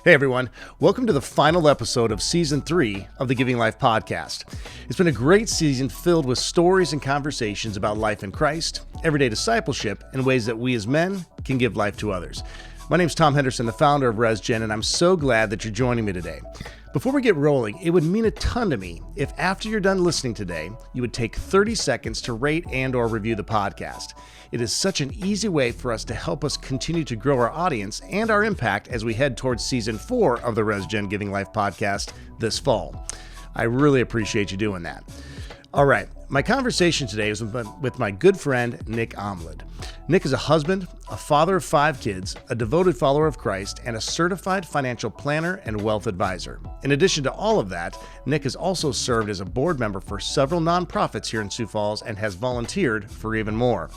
Hey everyone, welcome to the final episode of Season 3 of the Giving Life Podcast. It's been a great season filled with stories and conversations about life in Christ, everyday discipleship, and ways that we as men can give life to others. My name's Tom Henderson, the founder of RESGEN, and I'm so glad that you're joining me today. Before we get rolling, it would mean a ton to me if after you're done listening today, you would take 30 seconds to rate and or review the podcast. It is such an easy way for us to help us continue to grow our audience and our impact as we head towards Season 4 of the RESGEN Giving Life Podcast this fall. I really appreciate you doing that. All right, my conversation today is with my good friend, Nik Aamlid. Nik is a husband, a father of 5 kids, a devoted follower of Christ, and a certified financial planner and wealth advisor. In addition to all of that, Nik has also served as a board member for several nonprofits here in Sioux Falls and has volunteered for even more.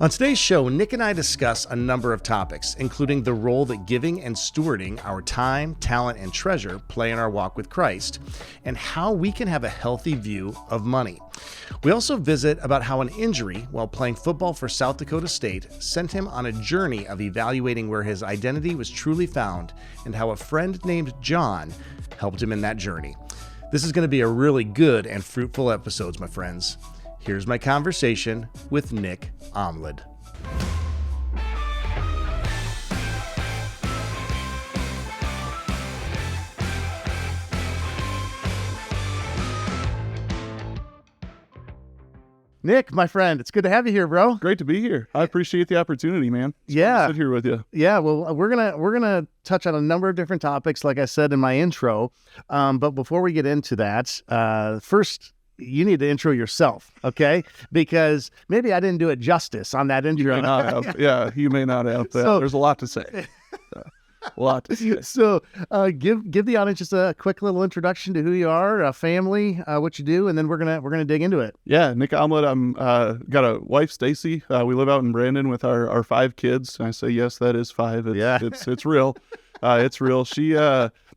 On today's show, Nik and I discuss a number of topics, including the role that giving and stewarding our time, talent, and treasure play in our walk with Christ, and how we can have a healthy view of money. We also visit about how an injury while playing football for South Dakota State sent him on a journey of evaluating where his identity was truly found, and how a friend named John helped him in that journey. This is going to be a really good and fruitful episode, my friends. Here's my conversation with Nik Aamlid. Nik, my friend, it's good to have you here, bro. Great to be here. I appreciate the opportunity, man. It's Yeah. good to sit here with you. Yeah, well, we're gonna touch on a number of different topics, like I said in my intro. But before we get into that, first, you need to intro yourself, okay? Because maybe I didn't do it justice on that intro. You may not have, yeah, you may not have that. So- There's a lot to say. A lot to say. So, give the audience just a quick little introduction to who you are, family, what you do, and then we're gonna dig into it. Yeah, Nik Aamlid. I'm got a wife, Stacy. We live out in Brandon with our 5 kids. And I say yes, that is 5. It's real. It's real.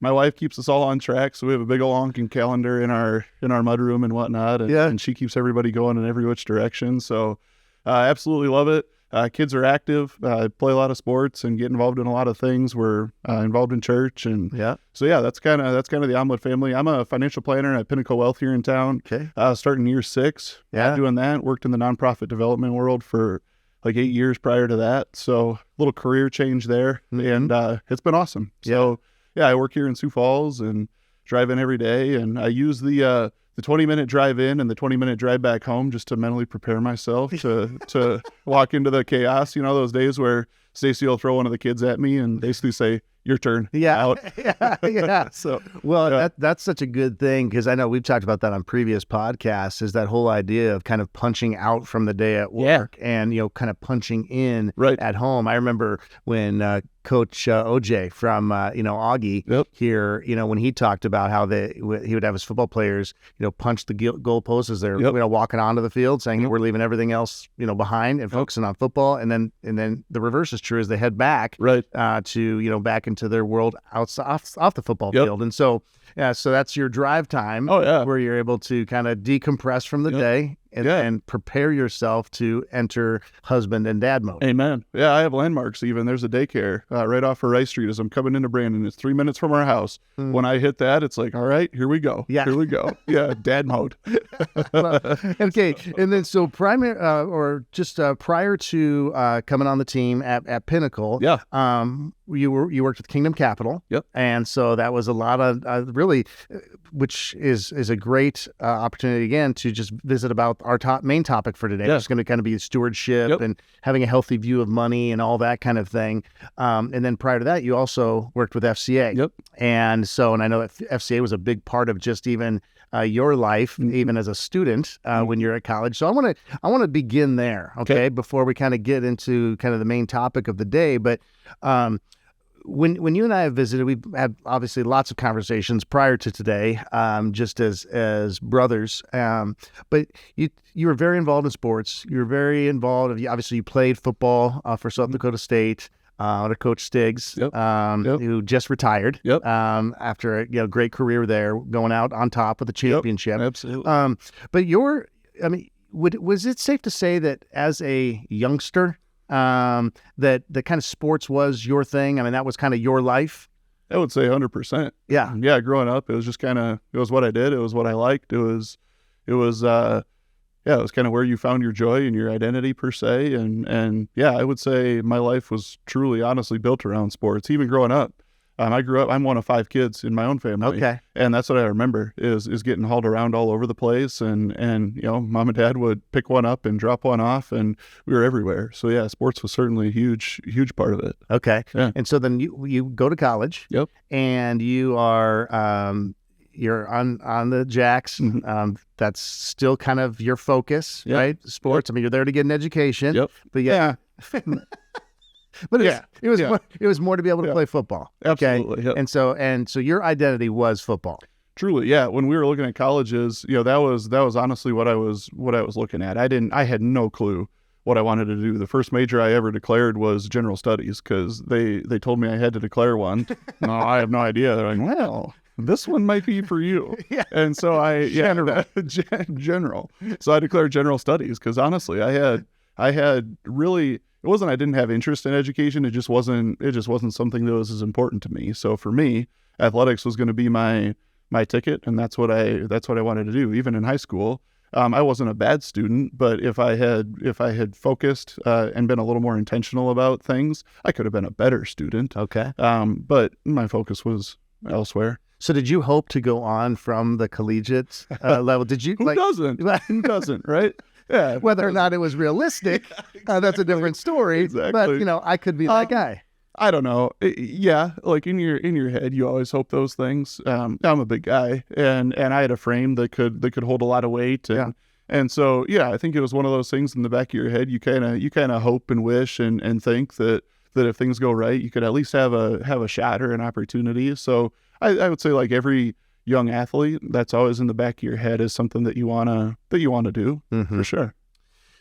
My wife keeps us all on track, so we have a big old honking calendar in our mudroom and whatnot, and she keeps everybody going in every which direction. So, absolutely love it. Kids are active, play a lot of sports and get involved in a lot of things. We're involved in church, and so that's kind of the Aamlid family. I'm a financial planner at Pinnacle Wealth here in town. Okay. Starting year 6. Doing that. Worked in the nonprofit development world for like 8 years prior to that. So little career change there, and it's been awesome. So I work here in Sioux Falls and drive in every day, and I use the 20-minute drive in and the 20-minute drive back home just to mentally prepare myself to walk into the chaos. You know, those days where Stacy will throw one of the kids at me and basically say, "Your turn." Yeah. Out. So, that's such a good thing, because I know we've talked about that on previous podcasts, is that whole idea of kind of punching out from the day at work and, kind of punching in at home. I remember when Coach OJ from, Augie here, when he talked about how he would have his football players, punch the goalposts as they're, walking onto the field, saying we're leaving everything else, behind and focusing on football. And then the reverse is true as they head back to, back into their world off the football field. And so that's your drive time where you're able to kind of decompress from the day and prepare yourself to enter husband and dad mode. Amen. Yeah, I have landmarks even. There's a daycare right off of Rice Street as I'm coming into Brandon. It's 3 minutes from our house. When I hit that, it's like, all right, here we go. Yeah. Here we go. Yeah, dad mode. Okay. And then so prior to coming on the team at Pinnacle, you worked with Kingdom Capital. Yep. And so that was a lot of really, which is a great opportunity again to just visit about our main topic for today. It's going to kind of be stewardship and having a healthy view of money and all that kind of thing. And then prior to that, you also worked with FCA. Yep. And I know that FCA was a big part of just even your life, even as a student when you're at college. So I want to begin there, okay, before we kind of get into kind of the main topic of the day. But when you and I have visited, we've had obviously lots of conversations prior to today, just as brothers. But you were very involved in sports. You were very involved. Obviously, you played football for South Dakota State under Coach Stiggs, who just retired after a great career there, going out on top with the championship. Absolutely. But was it safe to say that as a youngster, that the kind of sports was your thing? I mean, that was kind of your life? I would say 100%. Yeah. Yeah. Growing up, it was just kind of, it was what I did. It was what I liked. It was kind of where you found your joy and your identity per se. And yeah, I would say my life was truly, honestly built around sports, even growing up. I'm one of 5 kids in my own family. Okay. And that's what I remember is getting hauled around all over the place. And, mom and dad would pick one up and drop one off, and we were everywhere. So yeah, sports was certainly a huge part of it. Okay. Yeah. And so then you go to college. Yep. And you are, you're on the Jacks. Mm-hmm. That's still kind of your focus, Yep. right? Sports. Yep. I mean, you're there to get an education. Yep. But yeah. But it was more to be able to play football. Okay? Absolutely. Yep. And so your identity was football. Truly, yeah. When we were looking at colleges, that was honestly what I was looking at. I had no clue what I wanted to do. The first major I ever declared was general studies, because they told me I had to declare one. No, I have no idea. They're like, well, this one might be for you. Yeah. And so general. So I declared general studies, because honestly, I had really, it wasn't I didn't have interest in education. It just wasn't something that was as important to me. So for me, athletics was going to be my ticket, and that's what I wanted to do. Even in high school, I wasn't a bad student, but if I had focused and been a little more intentional about things, I could have been a better student. Okay. But my focus was elsewhere. So did you hope to go on from the collegiate level? Did you? Who doesn't? Who doesn't? Right? Yeah. Whether or not it was realistic, that's a different story. Exactly. But I could be that guy. I don't know. Yeah, like in your head, you always hope those things. I'm a big guy, and I had a frame that could hold a lot of weight. And so yeah, I think it was one of those things in the back of your head. You kind of hope and wish and think that if things go right, you could at least have a shot or an opportunity. So I would say, like every young athlete, that's always in the back of your head is something that you wanna do. Mm-hmm. For sure.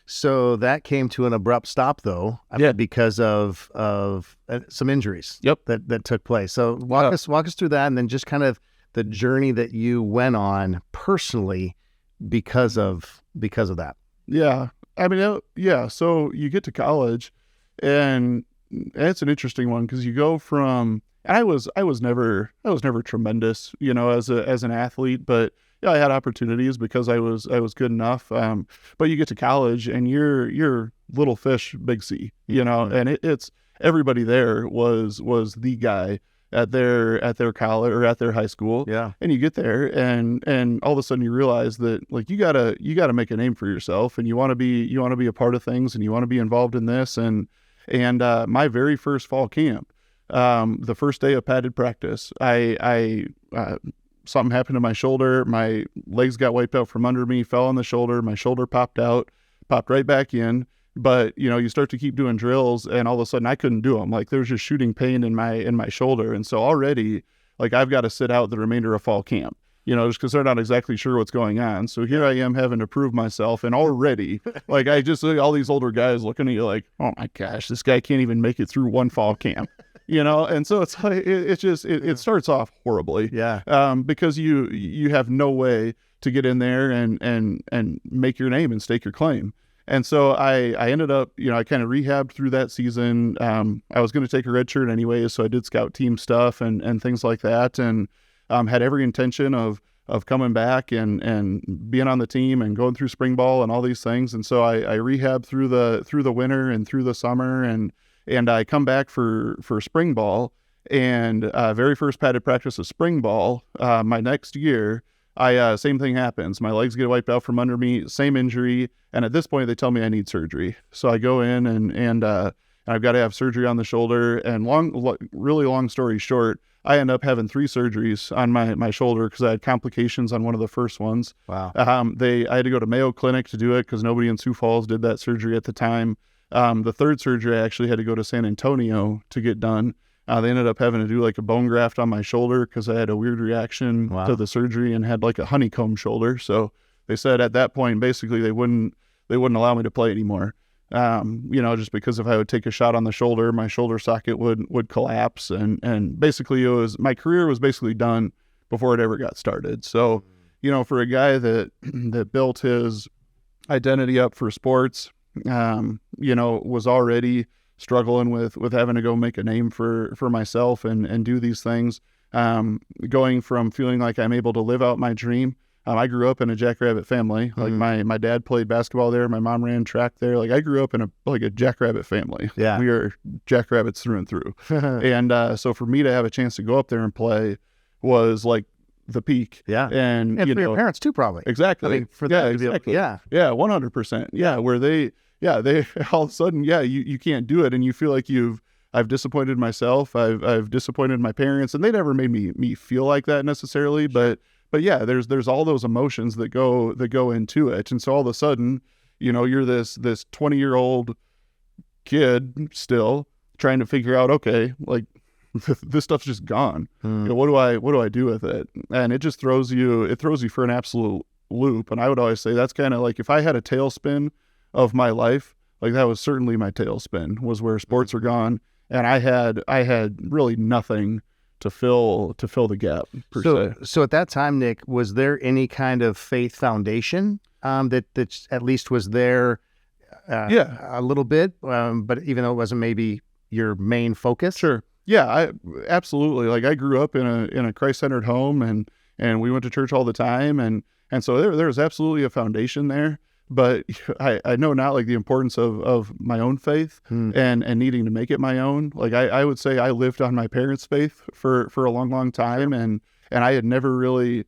So that came to an abrupt stop, though, because of some injuries. Yep. That took place. So walk us through that, and then just kind of the journey that you went on personally because of that. Yeah. I mean, yeah. So you get to college, and it's an interesting one, because you go from, and I was never tremendous, as an athlete, but yeah, I had opportunities because I was good enough. But you get to college, and you're little fish, big sea, and it's everybody there was the guy at their college or at their high school. Yeah. And you get there, and all of a sudden you realize that, like, you gotta make a name for yourself, and you want to be a part of things, and you want to be involved in this. And my very first fall camp, the first day of padded practice, I something happened to my shoulder. My legs got wiped out from under me, fell on the shoulder. My shoulder popped right back in. But, you start to keep doing drills, and all of a sudden I couldn't do them. Like, there was just shooting pain in my shoulder. And so already, like, I've got to sit out the remainder of fall camp, just because they're not exactly sure what's going on. So here I am having to prove myself. And already, like, I just see all these older guys looking at you like, oh my gosh, this guy can't even make it through one fall camp. And so it's like, it starts off horribly. Yeah. Because you have no way to get in there and make your name and stake your claim. And so I ended up, I kind of rehabbed through that season. I was going to take a red shirt anyway, so I did scout team stuff and things like that, and had every intention of coming back and being on the team and going through spring ball and all these things. And so I rehabbed through the winter and through the summer, and I come back for spring ball, and very first padded practice of spring ball, my next year, same thing happens. My legs get wiped out from under me, same injury. And at this point they tell me I need surgery. So I go in and I've got to have surgery on the shoulder, and really long story short, I end up having 3 surgeries on my shoulder because I had complications on one of the first ones. Wow. I had to go to Mayo Clinic to do it because nobody in Sioux Falls did that surgery at the time. The third surgery, I actually had to go to San Antonio to get done. They ended up having to do like a bone graft on my shoulder because I had a weird reaction to the surgery and had like a honeycomb shoulder. So they said at that point, basically they wouldn't allow me to play anymore. Just because if I would take a shot on the shoulder, my shoulder socket would collapse. And basically my career was basically done before it ever got started. So, for a guy that built his identity up for sports, was already struggling with having to go make a name for myself and do these things. Going from feeling like I'm able to live out my dream. I grew up in a Jackrabbit family. Like my dad played basketball there. My mom ran track there. Like I grew up in a Jackrabbit family. Yeah. We are Jackrabbits through and through. And so for me to have a chance to go up there and play was like the peak. Yeah. And for your parents too, probably. Exactly. I mean, for them to be able to, Yeah, 100%. Yeah. Where they all of a sudden, you can't do it. And you feel like I've disappointed myself. I've disappointed my parents, and they never made me feel like that necessarily. But yeah, there's all those emotions that go into it. And so all of a sudden, you're this 20-year-old kid still trying to figure out, okay, like this stuff's just gone. What do I do with it? And it just throws you for an absolute loop. And I would always say that's kind of like, if I had a tailspin of my life, like that was certainly my tailspin, was where sports are gone. And I had really nothing to fill the gap per se. So at that time, Nick, was there any kind of faith foundation that at least was there a little bit, but even though it wasn't maybe your main focus? Sure. Yeah, absolutely. Like I grew up in a Christ-centered home, and we went to church all the time, and so there was absolutely a foundation there. But I know now, like, the importance of my own faith and needing to make it my own. Like I would say I lived on my parents' faith for a long, long time, and I had never really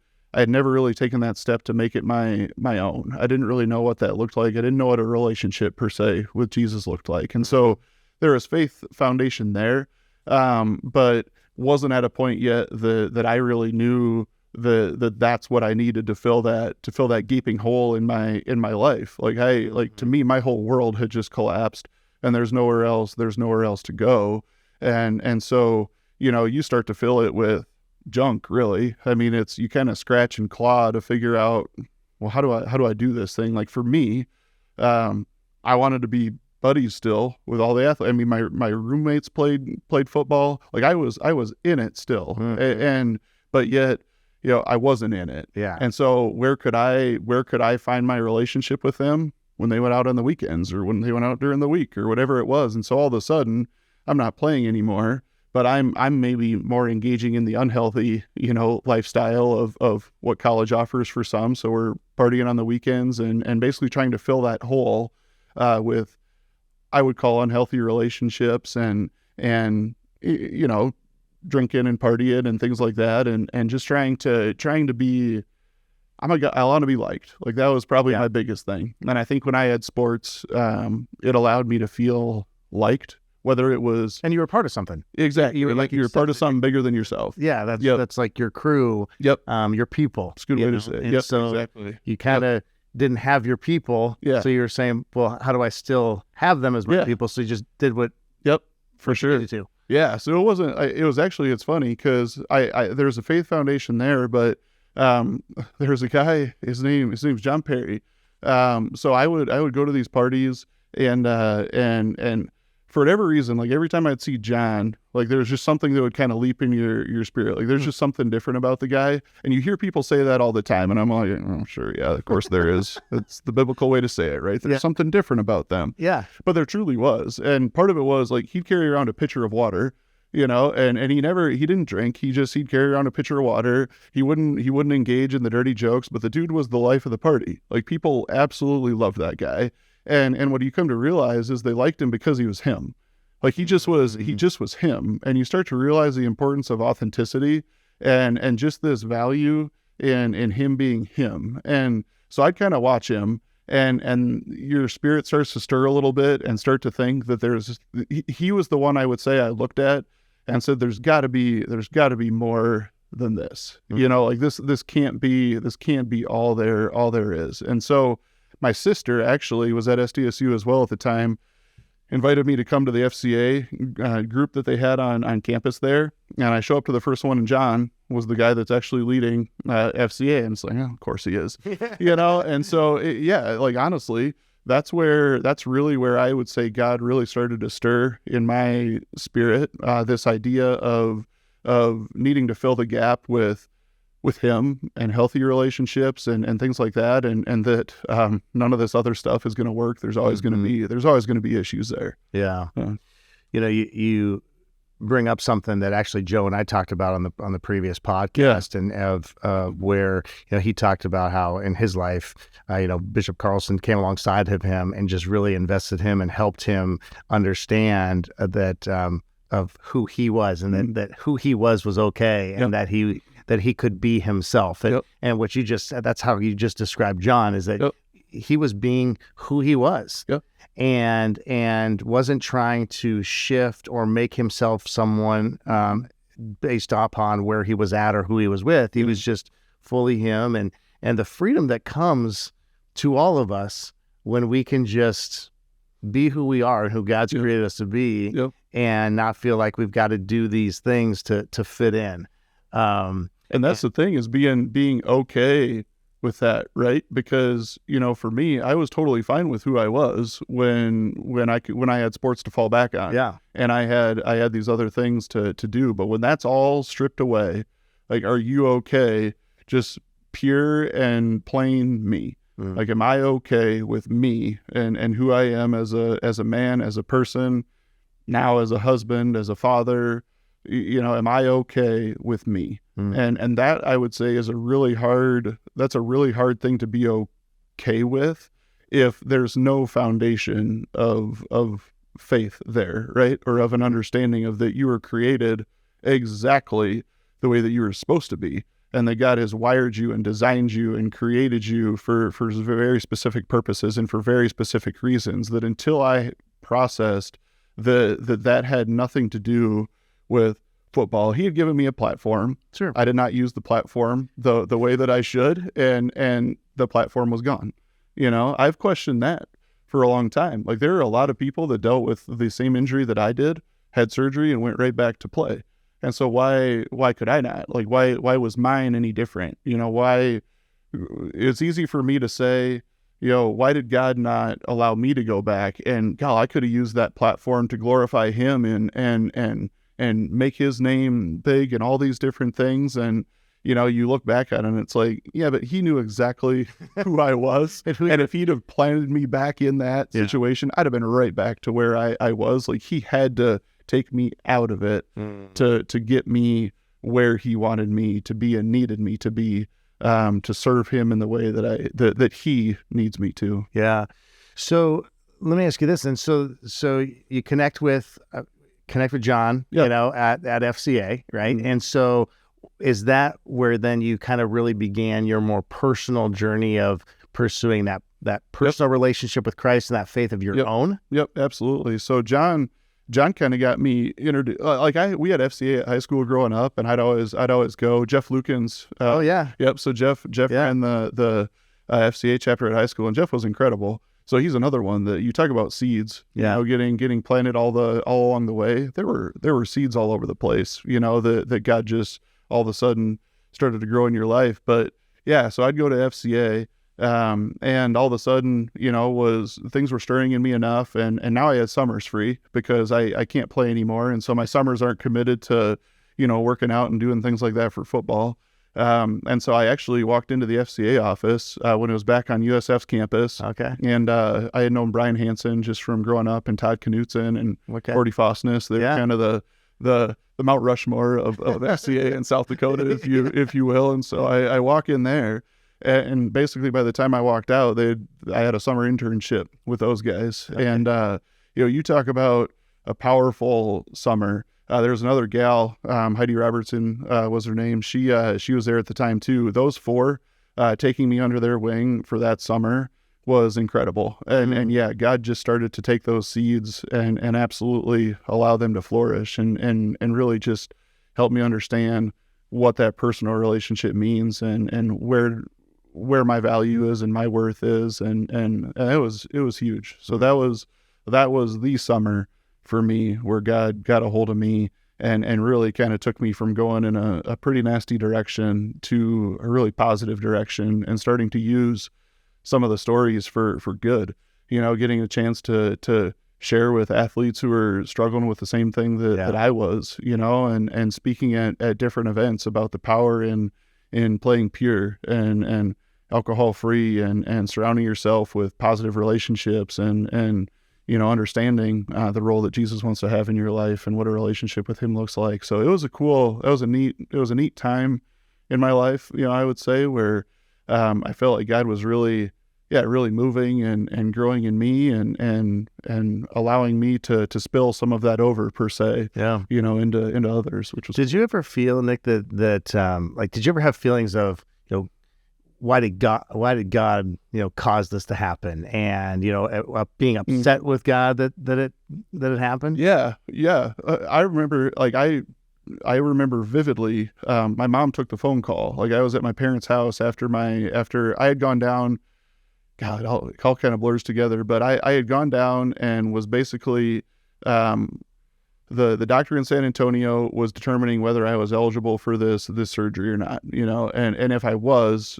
taken that step to make it my own. I didn't really know what that looked like. I didn't know what a relationship per se with Jesus looked like. And so there was faith foundation there, but wasn't at a point yet that I really knew that's what I needed to fill that gaping hole in my life. Like to me, my whole world had just collapsed, and there's nowhere else to go. And so, you start to fill it with junk, really. I mean, it's, you kind of scratch and claw to figure out, well, how do I do this thing? Like for me, I wanted to be buddies still with all the athletes. I mean, my roommates played football. Like I was in it still. But yet, I wasn't in it. Yeah. And so where could I find my relationship with them when they went out on the weekends or when they went out during the week or whatever it was? And so all of a sudden I'm not playing anymore, but I'm maybe more engaging in the unhealthy, lifestyle of what college offers for some. So we're partying on the weekends and basically trying to fill that hole with, I would call, unhealthy relationships and drinking and partying and things like that, and just trying to be, I want to be liked. Like that was probably my biggest thing. And I think when I had sports, it allowed me to feel liked, whether it was, and you were part of something. Exactly. You were part of something bigger than yourself. Yeah, that's like your crew. Yep. Your people. It's a good way to say it. Yep, so exactly. You kind of didn't have your people. Yeah. So you were saying, well, how do I still have them as my people? So you just did what. Yep. For sure. You to. Yeah. So it wasn't, it was actually, it's funny because there's a faith foundation there, but there's a guy, his name's John Perry. So I would go to these parties and for whatever reason, like every time I'd see John, like there's just something that would kind of leap in your spirit. Like there's just something different about the guy. And you hear people say that all the time. And I'm like, oh, sure. Yeah, of course there is. It's the biblical way to say it, right? There's something different about them. Yeah. But there truly was. And part of it was like, he'd carry around a pitcher of water, and he didn't drink. He'd carry around a pitcher of water. He wouldn't engage in the dirty jokes, but the dude was the life of the party. Like people absolutely loved that guy. And what you come to realize is they liked him because he was him. Like he just was him. And you start to realize the importance of authenticity and just this value in him being him. And so I'd kind of watch him and your spirit starts to stir a little bit and start to think that he was the one I would say I looked at and said, there's gotta be more than this. Like this can't be all there is. And so my sister actually was at SDSU as well at the time, invited me to come to the FCA group that they had on campus there. And I show up to the first one, and John was the guy that's actually leading FCA. And it's like, of course he is, And so, like honestly, that's really where I would say God really started to stir in my spirit, this idea of needing to fill the gap with him and healthy relationships and things like that. And that none of this other stuff is going to work. There's always going to be issues there. Yeah. you bring up something that actually Joe and I talked about on the previous podcast, and of where he talked about how in his life, Bishop Carlson came alongside of him and just really invested him and helped him understand that of who he was, and that who he was okay, and that he could be himself, and what you just said, that's how you just described John, is that he was being who he was. And wasn't trying to shift or make himself someone based upon where he was at or who he was with. He was just fully him, and the freedom that comes to all of us when we can just be who we are and who God's created us to be, and not feel like we've got to do these things to fit in. And that's the thing, is being okay with that, right? Because for me, I was totally fine with who I was when I had sports to fall back on, and I had these other things to do. But when that's all stripped away, like, are you okay just pure and plain me? Like, am I okay with me and who I am as a man, as a person, now as a husband, as a father? Am I okay with me? And that, I would say, is a really hard thing to be okay with if there's no foundation of faith there, right? Or of an understanding of that you were created exactly the way that you were supposed to be, and that God has wired you and designed you and created you for very specific purposes and for very specific reasons, that until I processed that had nothing to do with football. He had given me a platform. Sure. I did not use the platform the way that I should, and the platform was gone. I've questioned that for a long time. Like, there are a lot of people that dealt with the same injury that I did, had surgery, and went right back to play. And so why could I not? Like, why was mine any different? Why? It's easy for me to say, why did God not allow me to go back? And God, I could have used that platform to glorify Him and make His name big and all these different things. And, you look back at it and it's like, yeah, but He knew exactly who I was. And if He'd have planted me back in that situation, I'd have been right back to where I was. Like, He had to take me out of it to get me where He wanted me to be and needed me to be, to serve Him in the way that He needs me to. Yeah. So let me ask you this. And so you connect with John, at FCA, right? And so is that where then you kind of really began your more personal journey of pursuing that personal relationship with Christ and that faith of your own? Yep, absolutely. So John kind of got me introduced. We had FCA at high school growing up, and I'd always go. Jeff Lukens. Yep. So Jeff ran the FCA chapter at high school, and Jeff was incredible. So he's another one that you talk about seeds, getting planted all along the way. There were seeds all over the place, that God just all of a sudden started to grow in your life. But yeah, so I'd go to FCA, and all of a sudden, things were stirring in me enough, and now I had summers free because I can't play anymore, and so my summers aren't committed to, working out and doing things like that for football. And so I actually walked into the FCA office when it was back on USF's campus. Okay. And I had known Brian Hansen just from growing up, and Todd Knutson and Gordy Fosness. They're kind of the Mount Rushmore of FCA in South Dakota, if you will. And so I walk in there, and basically by the time I walked out, I had a summer internship with those guys. Okay. And you talk about a powerful summer. There's another gal, Heidi Robertson was her name. She was there at the time too. Those four taking me under their wing for that summer was incredible. And yeah, God just started to take those seeds and absolutely allow them to flourish and really just help me understand what that personal relationship means and where my value is and my worth is. And it was huge. So that was the summer for me where God got a hold of me and really kind of took me from going in a pretty nasty direction to a really positive direction and starting to use some of the stories for good, getting a chance to share with athletes who are struggling with the same thing that I was, and speaking at different events about the power in playing pure and alcohol free and surrounding yourself with positive relationships and understanding the role that Jesus wants to have in your life and what a relationship with him looks like. So it was a neat time in my life, I would say, where I felt like God was really moving and growing in me and allowing me to spill some of that over, per se, into others, which was. Did you ever feel, Nick, that did you ever have feelings of, why did God, cause this to happen? And, being upset with God that it happened? Yeah. I remember, I remember vividly, my mom took the phone call. I was at my parents' house after I had gone down. God, it all kind of blurs together, but I had gone down and was basically, the doctor in San Antonio was determining whether I was eligible for this surgery or not, and if I was,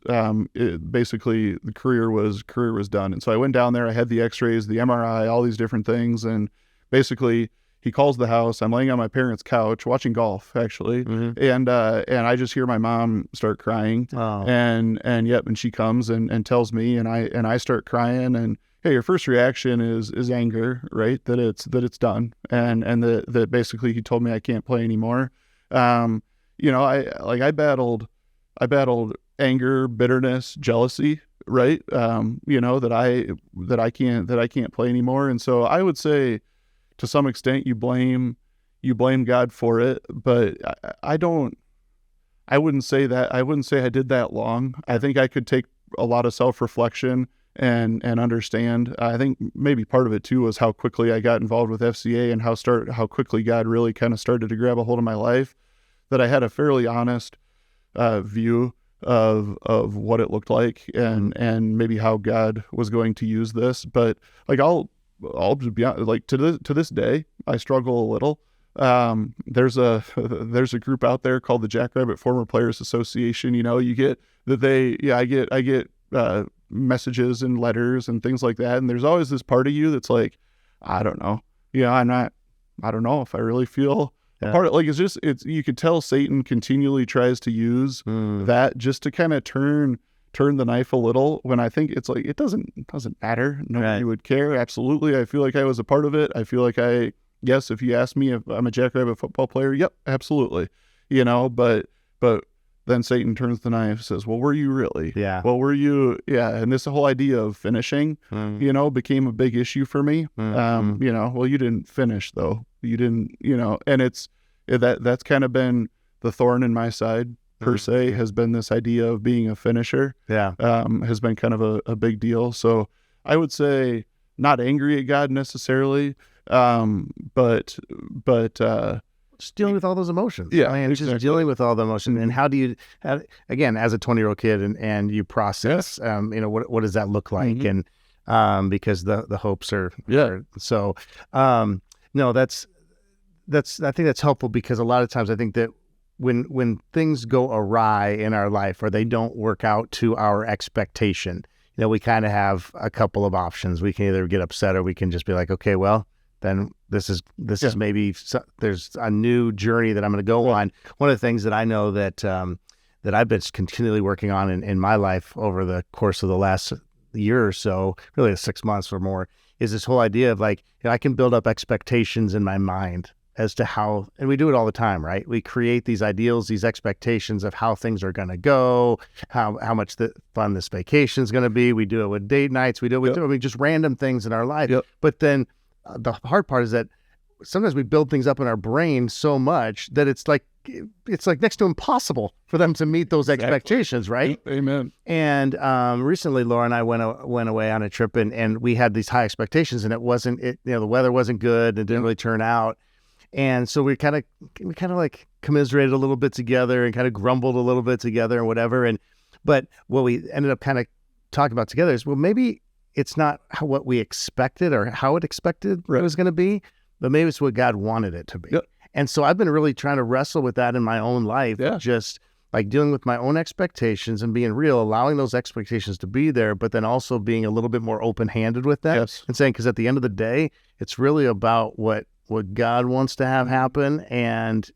basically the career was done. And so I went down there, I had the x-rays, the MRI, all these different things. And basically he calls the house. I'm laying on my parents' couch watching golf, actually. Mm-hmm. And I just hear my mom start crying. Oh. And she comes and tells me, and I start crying. And hey, your first reaction is anger, right? That it's done. And that basically he told me I can't play anymore. I battled anger, bitterness, jealousy, right? That I can't play anymore. And so I would say, to some extent, you blame God for it, but I wouldn't say that. I wouldn't say I did that long. I think I could take a lot of self-reflection and understand. I think maybe part of it too was how quickly I got involved with FCA and how quickly God really kind of started to grab a hold of my life, that I had a fairly honest view of what it looked like and maybe how God was going to use this. But I'll just be honest, to this day, I struggle a little. There's a group out there called the Jackrabbit Former Players Association. You get that I get messages and letters and things like that. And there's always this part of you that's like, I don't know. I don't know if I really feel a part of it. You could tell Satan continually tries to use that just to kind of turn the knife a little, when I think it's it doesn't matter. Nobody would care. Absolutely. I feel like I was a part of it. I feel like yes, if you ask me if I'm a Jackrabbit football player, yep, absolutely. But then Satan turns the knife, says, well, were you really? Yeah. Well, were you? Yeah. And this whole idea of finishing, became a big issue for me. Well, you didn't finish though. You didn't, and that's kind of been the thorn in my side, per se, has been this idea of being a finisher. Has been kind of a big deal. So I would say not angry at God necessarily, but just dealing with all those emotions. Yeah, exactly. Just dealing with all the emotions. And how do you, again, as a 20-year-old kid, and you process, what does that look like? Mm-hmm. And because the hopes are so. No, that's I think that's helpful, because a lot of times I think that when things go awry in our life, or they don't work out to our expectation, we kind of have a couple of options. We can either get upset, or we can just be like, okay, well, then this is maybe there's a new journey that I'm going to go on. One of the things that I know that I've been continually working on in my life over the course of the last year or so, really 6 months or more, is this whole idea of I can build up expectations in my mind as to how, and we do it all the time, right? We create these ideals, these expectations of how things are going to go, how much fun this vacation is going to be. We do it with date nights. We do it with just random things in our life. Yep. But then the hard part is that sometimes we build things up in our brain so much that it's like next to impossible for them to meet those expectations, right? Yep. Amen. And recently, Laura and I went away on a trip, and we had these high expectations, and the weather wasn't good. It didn't really turn out. And so we kind of commiserated a little bit together and kind of grumbled a little bit together and whatever. But what we ended up kind of talking about together is, well, maybe it's not what we expected or how it expected it was going to be, but maybe it's what God wanted it to be. Yep. And so I've been really trying to wrestle with that in my own life, just dealing with my own expectations and being real, allowing those expectations to be there, but then also being a little bit more open-handed with that and saying, because at the end of the day, it's really about what God wants to have happen. And,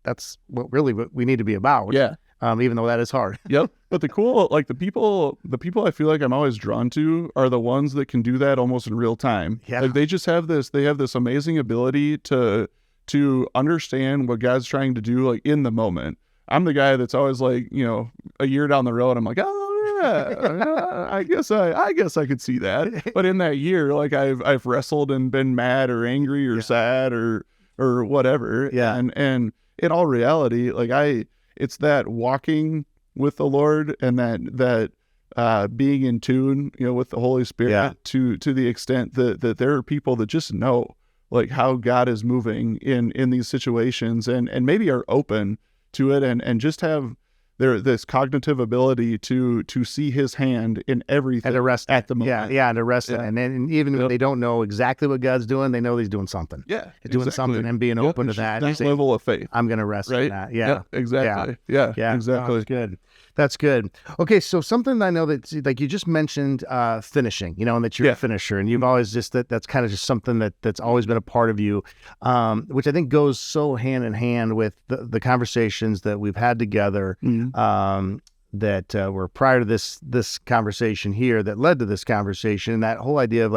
that's what we need to be about. Yeah. even though that is hard. Yep. But the people I feel like I'm always drawn to are the ones that can do that almost in real time. Yeah. Like they have this amazing ability to understand what God's trying to do, like in the moment. I'm the guy that's always like, a year down the road, I'm like, oh yeah, I guess I could see that. But in that year, like I've wrestled and been mad or angry or sad or whatever. Yeah. And in all reality, like it's that walking with the Lord and that being in tune, with the Holy Spirit to the extent that there are people that just know like how God is moving in these situations and maybe are open to it and just have this cognitive ability to see his hand in everything at the moment. And to rest it. And then even if they don't know exactly what God's doing, they know he's doing something. Yeah. He's doing something and being open to that. That level of faith. I'm going to rest in that. Yeah. Yep, exactly. Yeah. Exactly. Oh, that's good. That's good. Okay. So something I know that like you just mentioned finishing, and that you're a finisher and you've always just, that's kind of just something that's always been a part of you, which I think goes so hand in hand with the conversations that we've had together. That were prior to this conversation here that led to this conversation, and that whole idea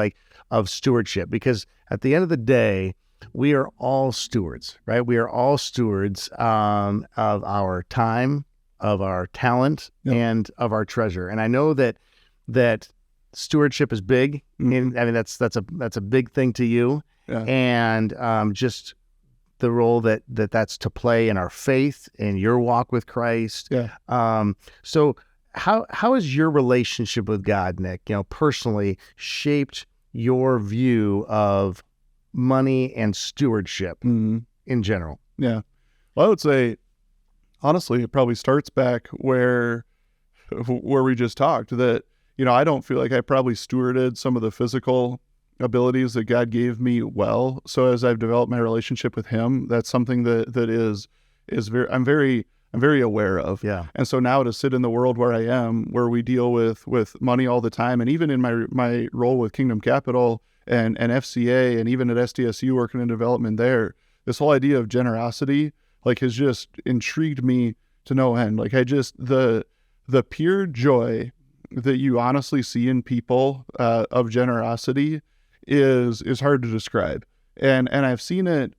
of stewardship, because at the end of the day, we are all stewards, right? We are all stewards of our time, of our talent, and of our treasure. And I know that stewardship is big. And I mean, that's a big thing to you. Yeah. And just the role that's to play in our faith, in your walk with Christ. Yeah. So how has your relationship with God, Nik, personally shaped your view of money and stewardship in general? Yeah. Well, I would say, honestly, it probably starts back where we just talked that, I don't feel like I probably stewarded some of the physical abilities that God gave me well. So as I've developed my relationship with him, that's something that is very, I'm very aware of. Yeah. And so now to sit in the world where I am, where we deal with money all the time, and even in my role with Kingdom Capital and FCA, and even at SDSU working in development there, this whole idea of generosity, like, has just intrigued me to no end. Like, the pure joy that you honestly see in people of generosity is hard to describe. And I've seen it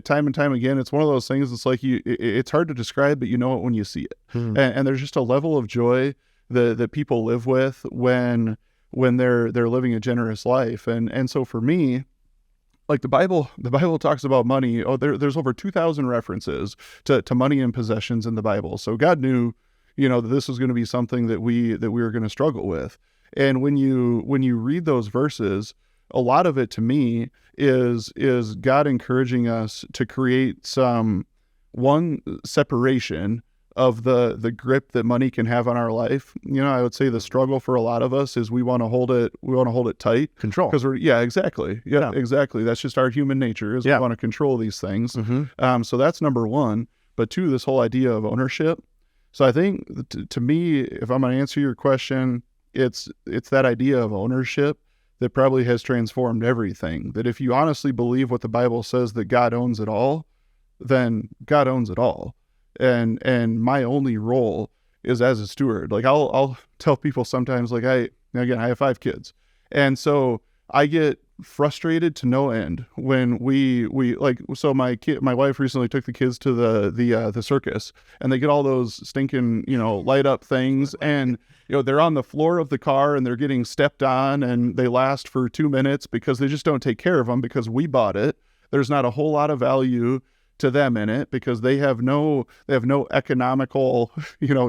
time and time again. It's one of those things. It's like it's hard to describe, but you know it when you see it. And there's just a level of joy that people live with when they're living a generous life. And so for me, like the Bible talks about money. There's over 2,000 references to money and possessions in the Bible. So God knew, that this was going to be something that we were going to struggle with. And when you read those verses, a lot of it to me is God encouraging us to create one separation of the grip that money can have on our life. I would say the struggle for a lot of us is we want to hold it tight. Control. Because exactly. Yeah, exactly. That's just our human nature is we want to control these things. So that's number one. But two, this whole idea of ownership. So I think to me, if I'm going to answer your question, it's that idea of ownership that probably has transformed everything. That if you honestly believe what the Bible says, that God owns it all, then God owns it all. And my only role is as a steward. Like I'll tell people sometimes, like I have 5 kids. And so I get frustrated to no end when we so my wife recently took the kids to the circus, and they get all those stinking, light up things, and they're on the floor of the car and they're getting stepped on, and they last for 2 minutes because they just don't take care of them because we bought it. There's not a whole lot of value to them in it because they have no economical,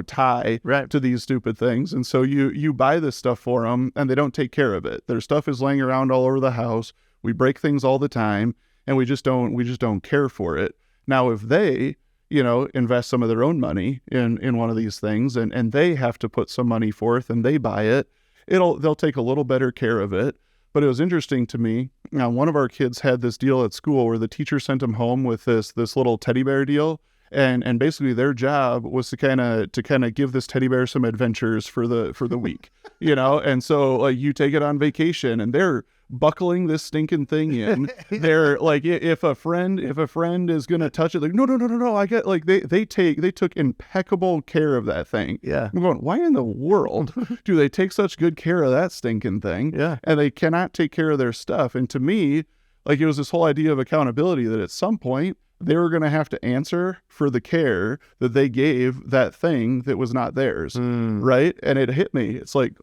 tie to these stupid things. And so you buy this stuff for them and they don't take care of it. Their stuff is laying around all over the house. We break things all the time and we just don't care for it. Now, if they, invest some of their own money in one of these things and they have to put some money forth and they buy it, they'll take a little better care of it. But it was interesting to me. One of our kids had this deal at school where the teacher sent him home with this little teddy bear deal, and basically their job was to kind of give this teddy bear some adventures for the week, And so you take it on vacation, and they're buckling this stinking thing in. They're like, if a friend is gonna touch it, like, no, I get, like, they took impeccable care of that thing. Yeah. I'm going, why in the world do they take such good care of that stinking thing? Yeah. And they cannot take care of their stuff. And to me, like, it was this whole idea of accountability, that at some point they were going to have to answer for the care that they gave that thing that was not theirs. Right. And it hit me. It's like,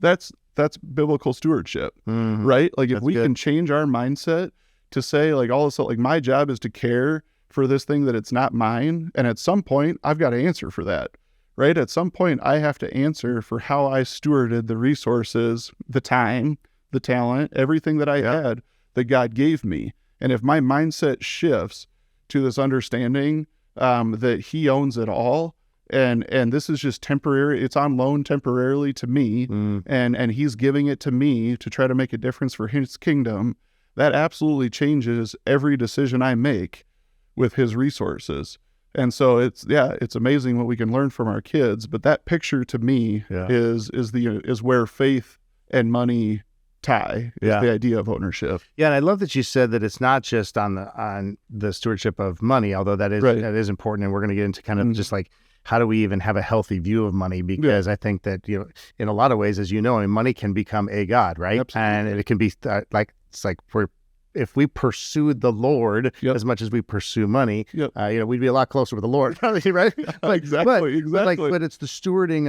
that's biblical stewardship. Right. Like, if we can change our mindset to say, like, all of a sudden, like, my job is to care for this thing that it's not mine. And at some point I've got to answer for that. Right. At some point I have to answer for how I stewarded the resources, the time, the talent, everything that I had that God gave me. And if my mindset shifts to this understanding that he owns it all, and this is just temporary, it's on loan temporarily to me, and he's giving it to me to try to make a difference for his kingdom, that absolutely changes every decision I make with his resources. And so it's amazing what we can learn from our kids. But that picture to me is where faith and money tie, is the idea of ownership. Yeah, and I love that you said that it's not just on the stewardship of money, although that is important, and we're going to get into kind of just like, how do we even have a healthy view of money? Because I think that, in a lot of ways, as you know, money can become a god, right? Absolutely. And it can be if we pursued the Lord as much as we pursue money, we'd be a lot closer with the Lord, right? Exactly. But it's the stewarding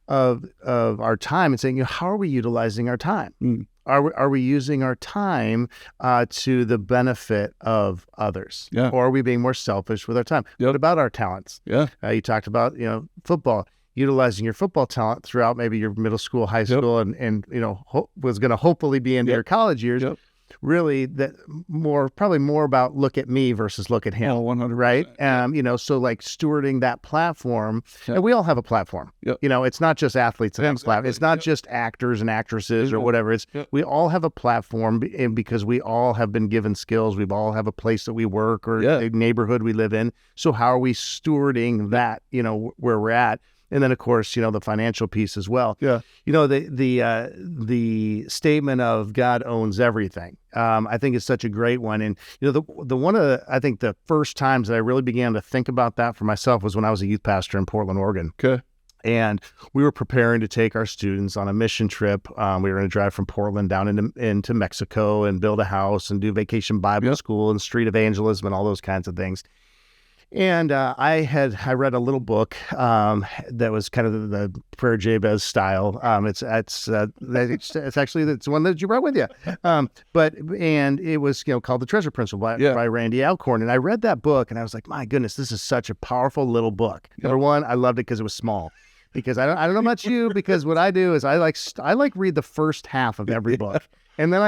of our time and saying, how are we utilizing our time? Are we using our time to the benefit of others? Or are we being more selfish with our time? What about our talents? You talked about, football, utilizing your football talent throughout maybe your middle school, high school, and was going to hopefully be into your college years. Really, that probably more about look at me versus look at him. 100%. Right? So like stewarding that platform, and we all have a platform. It's not just athletes that have a platform. It's not just actors and actresses or whatever. It's we all have a platform, and because we all have been given skills. We all have a place that we work or a neighborhood we live in. So how are we stewarding that? Where we're at. And then, of course, the financial piece as well. The statement of God owns everything. I think is such a great one. And the one of I think the first times that I really began to think about that for myself was when I was a youth pastor in Portland, Oregon. And we were preparing to take our students on a mission trip. We were going to drive from Portland down into Mexico and build a house and do vacation Bible school and street evangelism and all those kinds of things. And I read a little book that was kind of the Prayer Jabez style. It's actually it's one that you brought with you. And it was called The Treasure Principle by Randy Alcorn. And I read that book and I was like, my goodness, this is such a powerful little book. Number one, I loved it because it was small. Because I don't know about you, because what I do is I like read the first half of every book, and then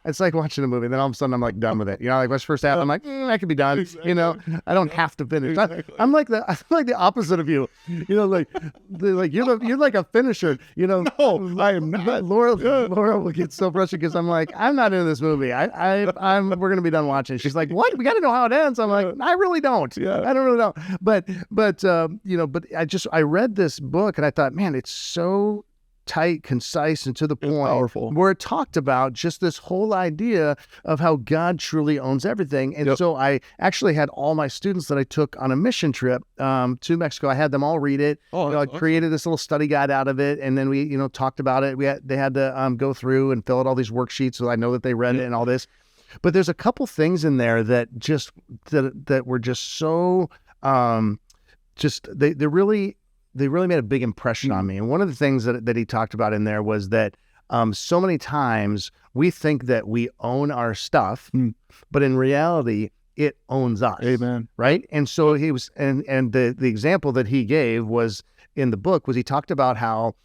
it's like watching a movie. Then all of a sudden I'm like done with it. Like watch the first half, I'm like, I could be done. Exactly. I don't have to finish. Exactly. I'm like the opposite of you. You're like a finisher. No, I am not. Laura will get so frustrated because I'm like, I'm not into this movie. We're gonna be done watching. She's like, what? We got to know how it ends. I'm like, I really don't. I don't really know. But I read this book and I thought, man, it's so tight, concise, and to the point, powerful, where it talked about just this whole idea of how God truly owns everything. And so I actually had all my students that I took on a mission trip to Mexico. I had them all read it. I created this little study guide out of it, and then we talked about it. They had to go through and fill out all these worksheets, so I know that they read it and all this. But there's a couple things in there that were just so they really made a big impression on me. And one of the things that he talked about in there was that so many times we think that we own our stuff, but in reality, it owns us. Amen. Right? And so he was, and the example that he gave was in the book was he talked about how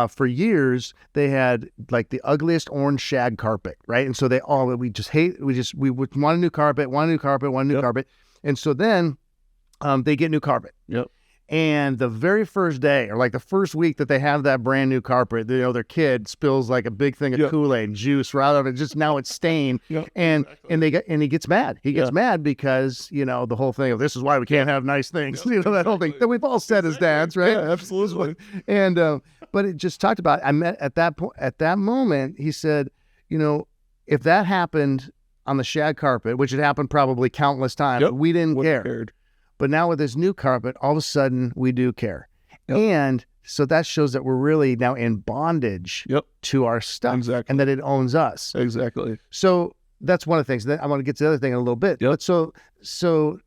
for years they had like the ugliest orange shag carpet, right? And so we would want a new carpet. And so then they get new carpet. And the very first day, or like the first week that they have that brand new carpet, their kid spills like a big thing of Kool-Aid juice right out of it. Just now it's stained, and he gets mad. He gets mad because the whole thing of this is why we can't have nice things. That whole thing that we've all said as dads, right? Yeah, absolutely. And but it just talked about. I met at that point. At that moment, he said, if that happened on the shag carpet, which had happened probably countless times, we didn't care. Cared. But now with this new carpet, all of a sudden we do care. Yep. And so that shows that we're really now in bondage to our stuff, exactly. and that it owns us. Exactly. So that's one of the things. Then I want to get to the other thing in a little bit. Yep. But so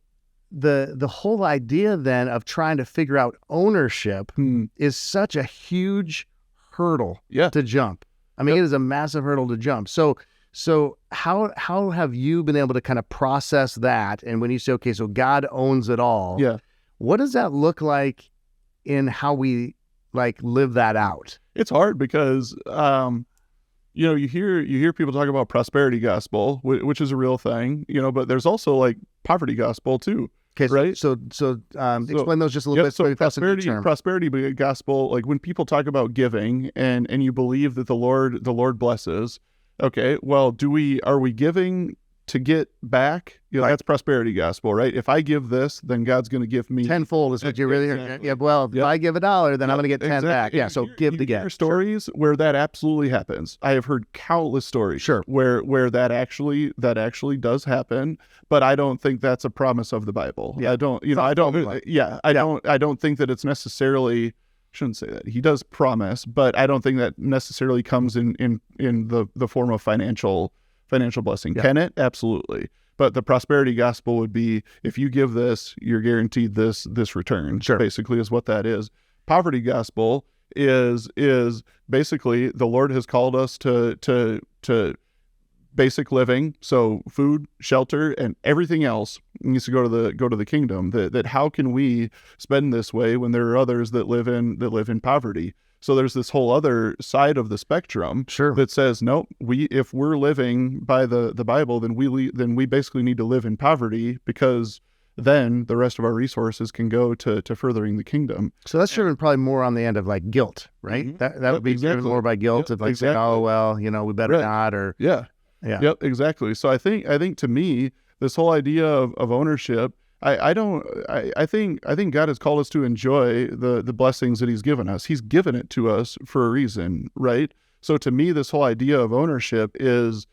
the whole idea then of trying to figure out ownership is such a huge hurdle to jump. I mean, it is a massive hurdle to jump. So how have you been able to kind of process that? And when you say, okay, so God owns it all, what does that look like in how we live that out? It's hard because you hear people talk about prosperity gospel, which is a real thing, but there's also like poverty gospel too. Okay, right. So explain those just a little bit. So prosperity gospel, like when people talk about giving and you believe that the Lord blesses. Okay, well, are we giving to get back? That's prosperity gospel, right? If I give this, then God's going to give me tenfold is what you really hear. Yeah, well, if I give $1, then I'm going to get 10 back. Yeah, so give to get. Stories where that absolutely happens. I have heard countless stories where that actually does happen, but I don't think that's a promise of the Bible. I don't think that it's necessarily, shouldn't say that. He does promise, but I don't think that necessarily comes in the form of financial blessing. Can it? Absolutely. But the prosperity gospel would be, if you give this, you're guaranteed this return. Basically is what that is. Poverty gospel is basically the Lord has called us to basic living, so food, shelter, and everything else needs to go to the kingdom. That how can we spend this way when there are others that live in poverty? So there's this whole other side of the spectrum that says, no, if we're living by the Bible, then we basically need to live in poverty, because then the rest of our resources can go to furthering the kingdom. So that's driven probably more on the end of like guilt, right? Mm-hmm. That would be driven more by guilt of like saying, oh well, we better not, or Yep, exactly. So I think to me, this whole idea of ownership, I think God has called us to enjoy the blessings that He's given us. He's given it to us for a reason, right? So to me, this whole idea of ownership is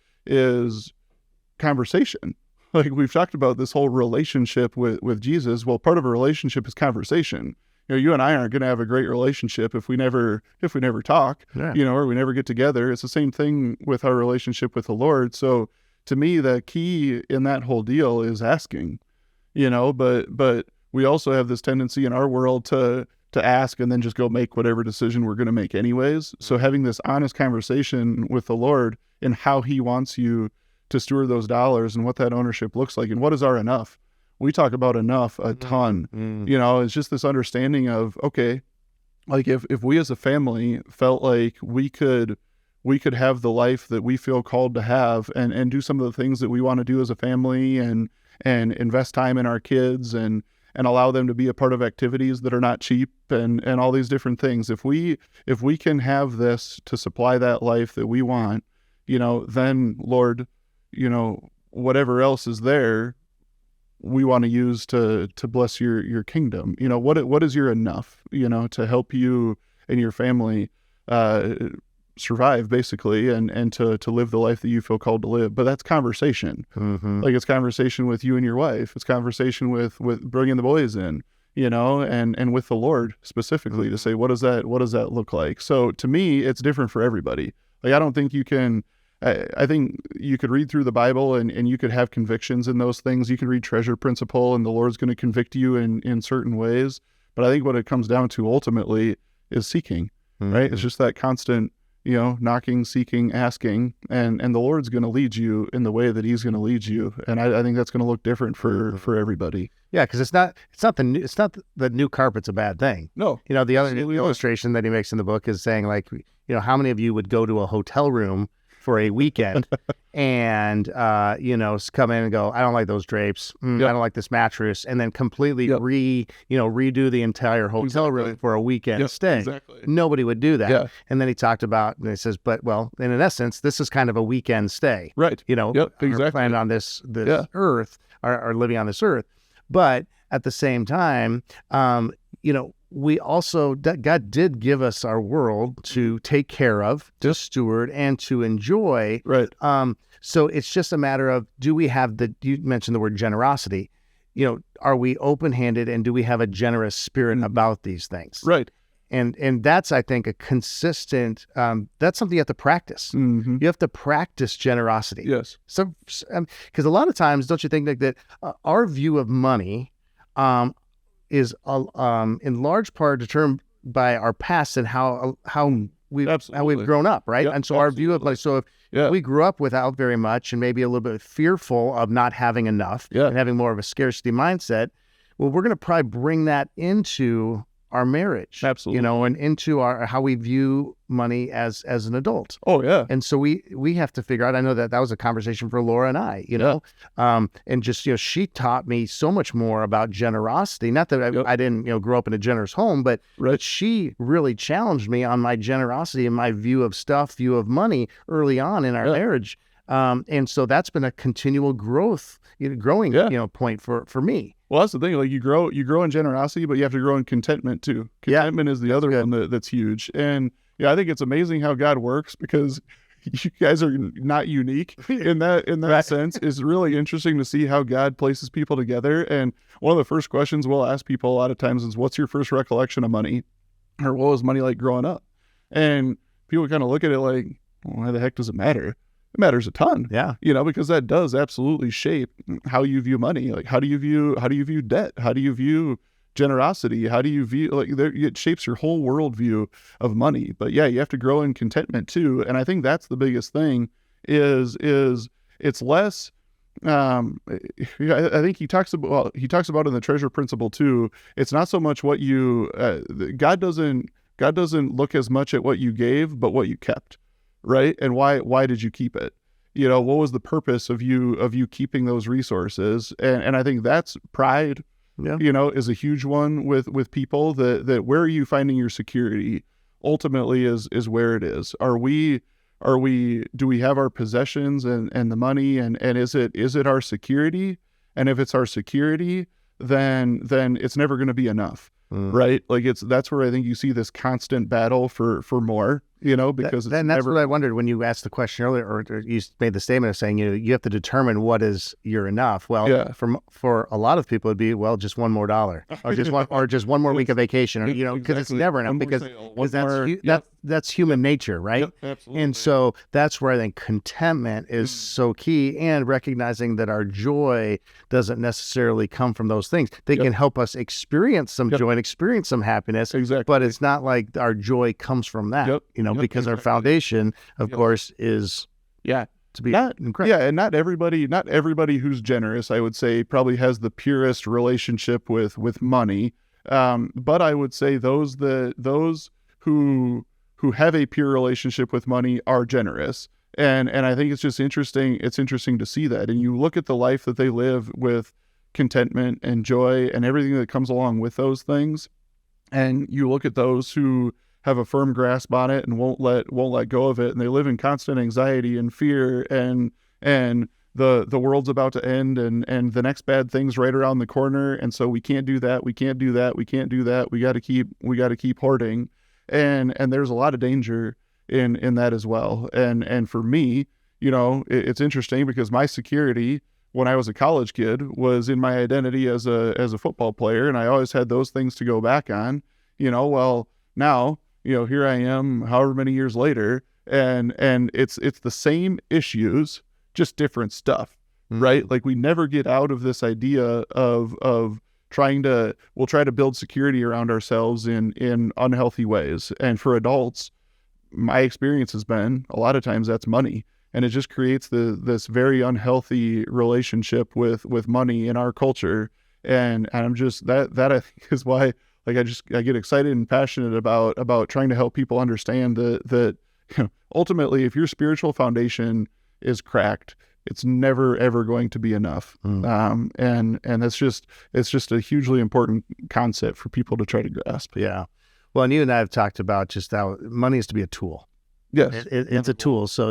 conversation. Like we've talked about this whole relationship with Jesus. Well, part of a relationship is conversation. You and I aren't going to have a great relationship if we never talk, or we never get together. It's the same thing with our relationship with the Lord. So to me, the key in that whole deal is asking, but we also have this tendency in our world to ask and then just go make whatever decision we're going to make anyways. So having this honest conversation with the Lord and how He wants you to steward those dollars and what that ownership looks like and what is our enough. We talk about enough a ton, it's just this understanding of, okay, like if we as a family felt like we could have the life that we feel called to have and do some of the things that we want to do as a family and invest time in our kids and allow them to be a part of activities that are not cheap and all these different things. If we can have this to supply that life that we want, then Lord, whatever else is there, we want to use to bless your kingdom. What is your enough, to help you and your family survive basically and to live the life that you feel called to live. But that's conversation. Like it's conversation with you and your wife. It's conversation with bringing the boys in, and with the Lord specifically to say, what does that look like? So to me, it's different for everybody. Like I don't think you can, I think you could read through the Bible and you could have convictions in those things. You can read Treasure Principle and the Lord's going to convict you in certain ways. But I think what it comes down to ultimately is seeking, right? It's just that constant, knocking, seeking, asking, and the Lord's going to lead you in the way that He's going to lead you. And I think that's going to look different for everybody. Yeah, because it's not the new carpet's a bad thing. No. The other illustration that he makes in the book is saying like, how many of you would go to a hotel room for a weekend and, come in and go, I don't like those drapes. I don't like this mattress. And then completely redo the entire hotel room for a weekend stay. Exactly. Nobody would do that. Yeah. And then he talked about, and he says, in essence, this is kind of a weekend stay. Right. Exactly. Are planted on this earth, are living on this earth. But at the same time, we also, God did give us our world to take care of, to steward, and to enjoy. Right. So it's just a matter of, do we have you mentioned the word generosity, are we open-handed, and do we have a generous spirit about these things? Right. And that's, I think, a consistent, that's something you have to practice. Mm-hmm. You have to practice generosity. Yes. So, because a lot of times, don't you think that our view of money is in large part determined by our past and how we've grown up, right? Yep, and so our view of like, so if we grew up without very much and maybe a little bit fearful of not having enough and having more of a scarcity mindset, well, we're going to probably bring that into our marriage, absolutely, and into how we view money as an adult. Oh yeah. And so we have to figure out. I know that was a conversation for Laura and I, and just she taught me so much more about generosity. Not that I didn't grow up in a generous home, but she really challenged me on my generosity and my view of stuff, view of money early on in our marriage. And so that's been a continual growing point for me. Well, that's the thing. Like you grow in generosity, but you have to grow in contentment too. Contentment is the other one that's huge. And I think it's amazing how God works, because you guys are not unique in that sense. It's really interesting to see how God places people together. And one of the first questions we'll ask people a lot of times is, what's your first recollection of money? Or what was money like growing up? And people kind of look at it like, well, why the heck does it matter? It matters a ton. Yeah. Because that does absolutely shape how you view money. Like, how do you view debt? How do you view generosity? How do you view, it shapes your whole worldview of money. But yeah, you have to grow in contentment too. And I think that's the biggest thing is it's less, I think he talks about in the treasure principle too. It's not so much what God doesn't look as much at what you gave, but what you kept. Right. And why did you keep it? What was the purpose of you keeping those resources? And I think that's pride, is a huge one with people, that where are you finding your security ultimately is where it is. Do we have our possessions and the money and is it our security? And if it's our security, then it's never going to be enough. Right. Like that's where I think you see this constant battle for more, because that's what I wondered when you asked the question earlier, or you made the statement of saying, you have to determine what is your enough. Well, for a lot of people, it'd be, well, just $1 more, or just one more week of vacation, or, because it's never enough, because that's human nature. Right. Yep, absolutely. And so that's where I think contentment is so key, and recognizing that our joy doesn't necessarily come from those things. They can help us experience some joy and experience some happiness. Exactly. But it's not like our joy comes from that, because our foundation, of course, is to be incredible. Yeah, and not everybody who's generous, I would say, probably has the purest relationship with money. But I would say those who have a pure relationship with money are generous. And I think it's just interesting. It's interesting to see that. And you look at the life that they live with contentment and joy and everything that comes along with those things. And you look at those who have a firm grasp on it and won't let go of it, and they live in constant anxiety and fear, and the world's about to end, and the next bad thing's right around the corner, and so we can't do that, we got to keep hoarding, and there's a lot of danger in that as well. And for me, it's interesting because my security when I was a college kid was in my identity as a football player, and I always had those things to go back on. Well, now, here I am however many years later, and it's the same issues, just different stuff, right? Like we never get out of this idea of we'll try to build security around ourselves in unhealthy ways. And for adults, my experience has been a lot of times that's money. And it just creates this very unhealthy relationship with money in our culture. And I'm just, that I think is why, like, I get excited and passionate about trying to help people understand that ultimately, if your spiritual foundation is cracked, it's never ever going to be enough. And it's just a hugely important concept for people to try to grasp. Yeah. Well, and you and I have talked about just how money is to be a tool. Yes. It's a tool. So,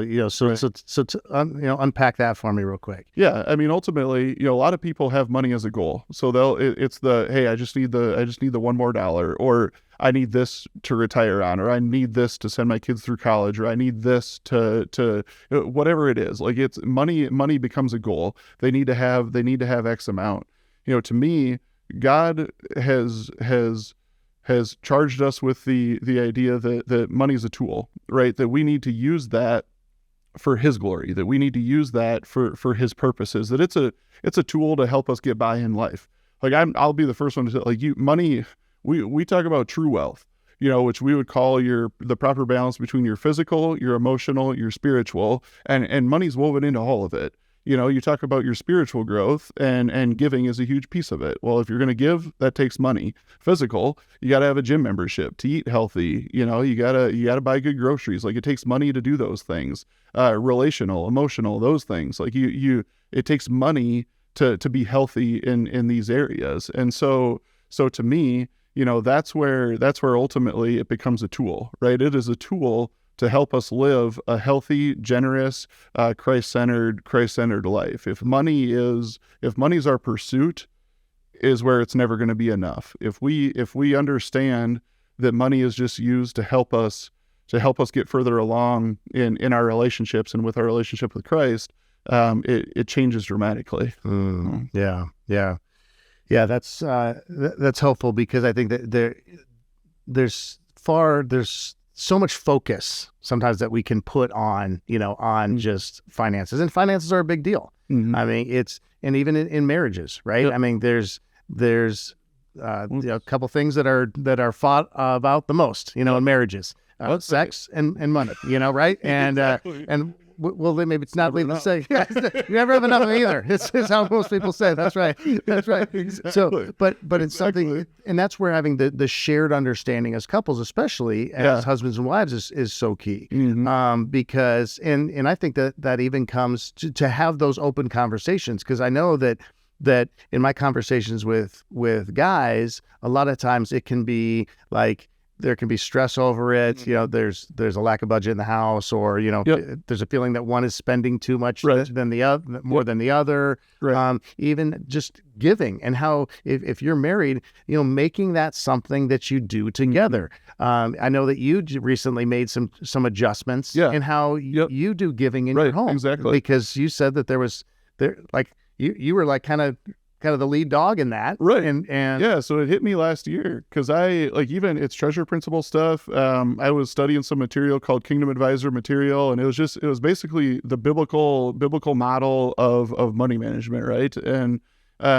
unpack that for me real quick. Yeah. I mean, ultimately, a lot of people have money as a goal. So hey, I just need the one more dollar, or I need this to retire on, or I need this to send my kids through college, or I need this to whatever it is. Like, it's money becomes a goal. They need to have X amount. To me, God has charged us with the idea that money is a tool, right? That we need to use that for His glory, that we need to use that for His purposes, that it's a tool to help us get by in life. Like, I'll be the first one to say, like, money, we talk about true wealth, which we would call the proper balance between your physical, your emotional, your spiritual, and money's woven into all of it. You talk about your spiritual growth, and giving is a huge piece of it. Well, if you're going to give, that takes money. Physical, you got to have a gym membership to eat healthy. You got to buy good groceries. Like, it takes money to do those things. Relational, emotional, those things. Like, it takes money to be healthy in these areas. And so to me, that's where ultimately it becomes a tool, right? It is a tool to help us live a healthy, generous, Christ-centered life. If money's our pursuit, is where it's never going to be enough. If we understand that money is just used to help us get further along in our relationships and with our relationship with Christ, it changes dramatically. Yeah. That's helpful, because I think that there's so much focus sometimes that we can put on, just finances, and finances are a big deal. Mm-hmm. I mean, and even in marriages, right? Yep. I mean, there's a couple things that are fought about the most, in marriages, sex and money, right? And, exactly. Well, maybe it's not legal to say. Yeah, you never have enough of either. It's how most people say. That's right. Exactly. So, but it's something, and that's where having the shared understanding as couples, especially as husbands and wives, is so key. Mm-hmm. Because and I think that even comes to have those open conversations, because I know that in my conversations with guys, a lot of times it can be like, there can be stress over it. There's a lack of budget in the house, or there's a feeling that one is spending too much than the other, more than the other. Right. Even just giving, and how if you're married, making that something that you do together. I know that you recently made some adjustments in how you do giving in your home. Exactly. Because you said that you were like kind of the lead dog in that. Right. And yeah, so it hit me last year, because it's treasure principle stuff. I was studying some material called Kingdom Advisor material, and it was basically the biblical model of money management, right? And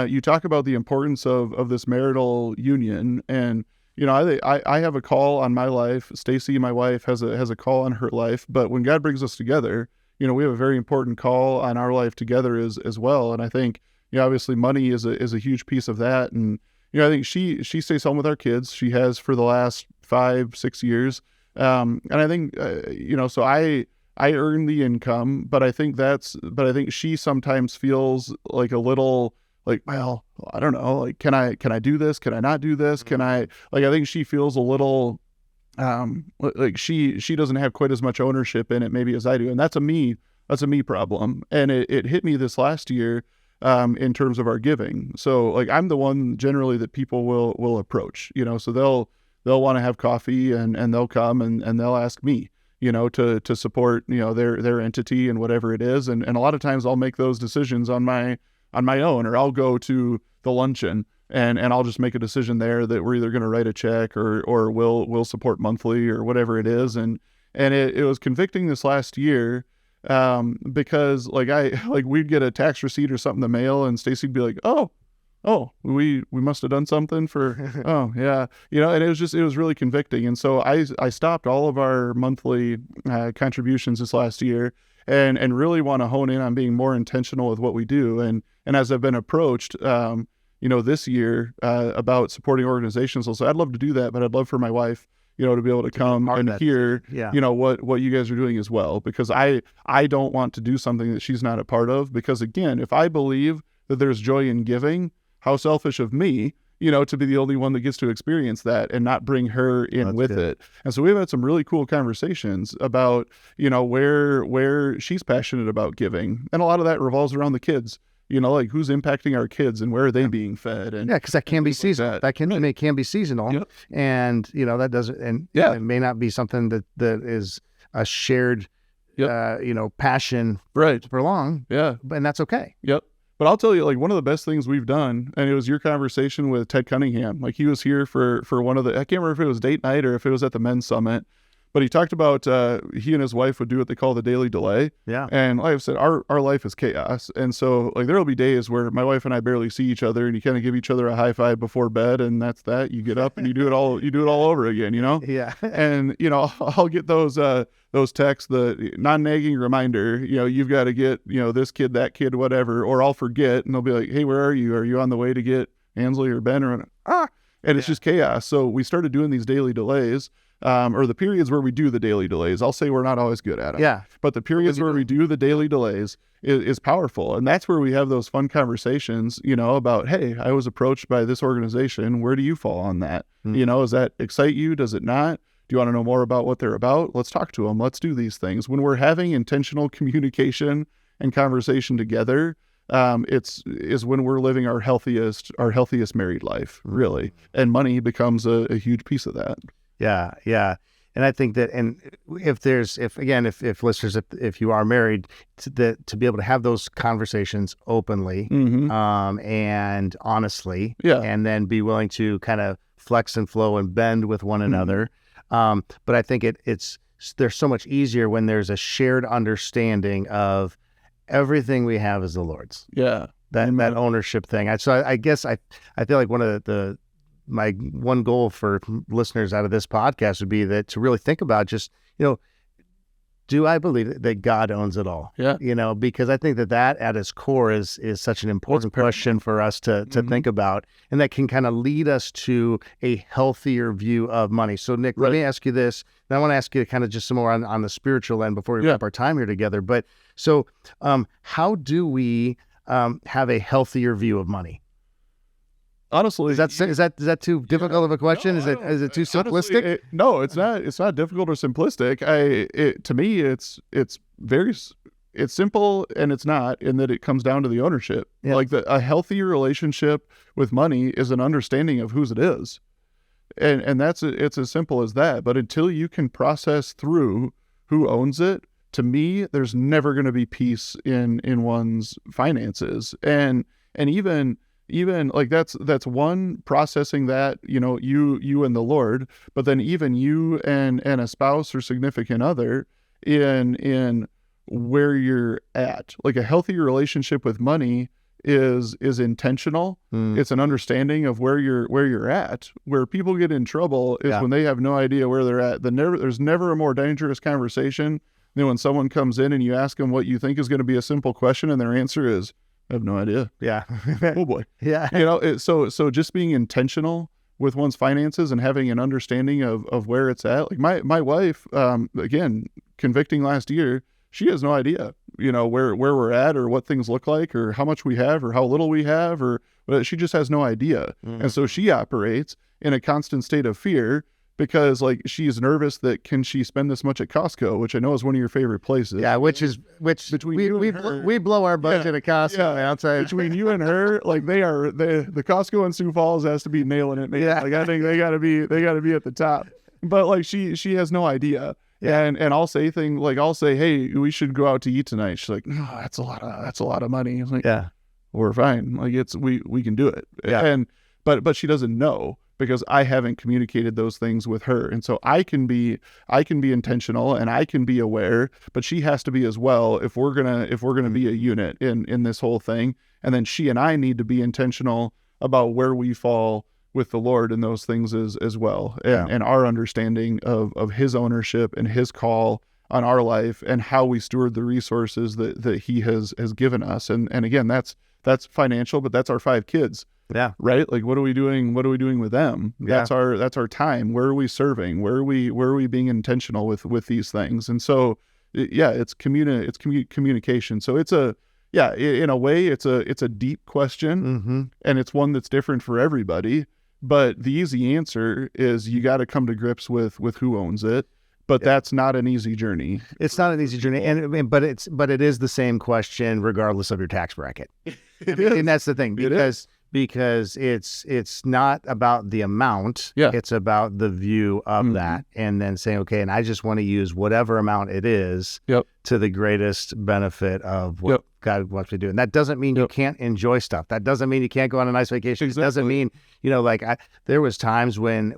you talk about the importance of this marital union, and I have a call on my life. Stacy, my wife, has a call on her life, but when God brings us together, we have a very important call on our life together as well. And I think, obviously money is a huge piece of that. And, I think she stays home with our kids. She has for the last 5-6 years. And I think, so I earn the income, but I think she sometimes feels like a little like, well, I don't know, like, can I do this? Can I not do this? I think she feels a little, like she doesn't have quite as much ownership in it maybe as I do. And that's a me problem. And it hit me this last year, in terms of our giving. So like, I'm the one generally that people will approach, so they'll want to have coffee, and they'll come and they'll ask me, to support, their entity and whatever it is. And a lot of times I'll make those decisions on my own, or I'll go to the luncheon and I'll just make a decision there that we're either going to write a check or we'll support monthly or whatever it is. And it was convicting this last year, because we'd get a tax receipt or something in the mail, and Stacy'd be like, oh, we must have done something for, oh yeah. And it was really convicting. And so I stopped all of our monthly, contributions this last year, and really want to hone in on being more intentional with what we do. And as I've been approached, this year, about supporting organizations, so I'd love to do that, but I'd love for my wife, to be able to come and hear, what you guys are doing as well, because I don't want to do something that she's not a part of. Because again, if I believe that there's joy in giving, how selfish of me, to be the only one that gets to experience that and not bring her in with it. And so we've had some really cool conversations about, where she's passionate about giving. And a lot of that revolves around the kids, like who's impacting our kids and where are they being fed. And because that can be seasonal. That can be seasonal. Yep. And, that doesn't, and it may not be something that is a shared, passion for long. Yeah. And that's okay. Yep. But I'll tell you, like, one of the best things we've done, and it was your conversation with Ted Cunningham. Like, he was here for one of the, I can't remember if it was date night or if it was at the men's summit, but he talked about he and his wife would do what they call the daily delay. Yeah. And like I've said, our life is chaos. And so, like, there will be days where my wife and I barely see each other, and you kind of give each other a high five before bed, and that's that. You get up and you do it all over again, Yeah. And, I'll get those texts, the non-nagging reminder, you've got to get, this kid, that kid, whatever, or I'll forget, and they'll be like, hey, where are you? Are you on the way to get Ansley or Ben? And it's just chaos. So we started doing these daily delays, or the periods where we do the daily delays. I'll say we're not always good at them. Yeah. But the periods where we do the daily delays is powerful. And that's where we have those fun conversations, about, hey, I was approached by this organization. Where do you fall on that? Does that excite you? Does it not? Do you want to know more about what they're about? Let's talk to them. Let's do these things. When we're having intentional communication and conversation together, is when we're living our healthiest married life, really. And money becomes a huge piece of that. Yeah. Yeah. And I think that, and if listeners, if you are married, to be able to have those conversations openly, and honestly, and then be willing to kind of flex and flow and bend with one another. But I think they're so much easier when there's a shared understanding of everything we have is the Lord's. Yeah. That ownership thing. So I guess I feel like one of my one goal for listeners out of this podcast would be to really think about just, do I believe that God owns it all? Yeah. Because I think that at its core is such an important question for us to think about, and that can kind of lead us to a healthier view of money. So Nick, let me ask you this, and I want to ask you kind of just some more on the spiritual end before we wrap our time here together. But so how do we have a healthier view of mony? Honestly, is that too difficult of a question? Is it too simplistic? Honestly, no, it's not. It's not difficult or simplistic. To me, it's simple, and it's not, in that it comes down to the ownership. Yeah. Like a healthier relationship with money is an understanding of whose it is, and it's as simple as that. But until you can process through who owns it, to me, there's never going to be peace in one's finances, and even like that's one, processing that, you and the Lord, but then even you and a spouse or significant other in where you're at. Like a healthy relationship with money is intentional. It's an understanding of where you're at. Where people get in trouble is when they have no idea where they're at. There's never a more dangerous conversation than when someone comes in and you ask them what you think is going to be a simple question, and their answer is, I have no idea. Yeah. Oh boy. Yeah. So just being intentional with one's finances and having an understanding of where it's at. Like my wife, again, convicting last year, she has no idea, where we're at or what things look like or how much we have or how little we have, but she just has no idea. And so she operates in a constant state of fear, because like she's nervous that can she spend this much at Costco, which I know is one of your favorite places. Yeah, which between we blow our budget at Costco. Yeah, I'll tell you. Between you and her, like the Costco in Sioux Falls has to be nailing it. Man. Yeah, like I think they gotta be at the top. But like she has no idea. Yeah. And I'll say things like, hey, we should go out to eat tonight. She's like, no, that's a lot of money. I was like, yeah, we're fine. Like we can do it. Yeah. And but she doesn't know, because I haven't communicated those things with her. And so I can be intentional and I can be aware, but she has to be as well if we're gonna be a unit in this whole thing. And then she and I need to be intentional about where we fall with the Lord in those things as well. And our understanding of his ownership and his call on our life and how we steward the resources that he has given us. And again, that's financial, but that's our 5 kids. Yeah. Right. Like, what are we doing with them? Yeah. That's our time. Where are we serving? Where are we being intentional with these things? And so, it's communication. So it's yeah, in a way, it's a deep question, and it's one that's different for everybody. But the easy answer is you got to come to grips with who owns it. But that's not an easy journey. It's not an easy journey, but it is the same question regardless of your tax bracket. And that's the thing, because it's not about the amount. Yeah. It's about the view of that, and then saying, okay, and I just want to use whatever amount it is to the greatest benefit of what God wants me to do. And that doesn't mean you can't enjoy stuff. That doesn't mean you can't go on a nice vacation. Exactly. It doesn't mean, like there was times when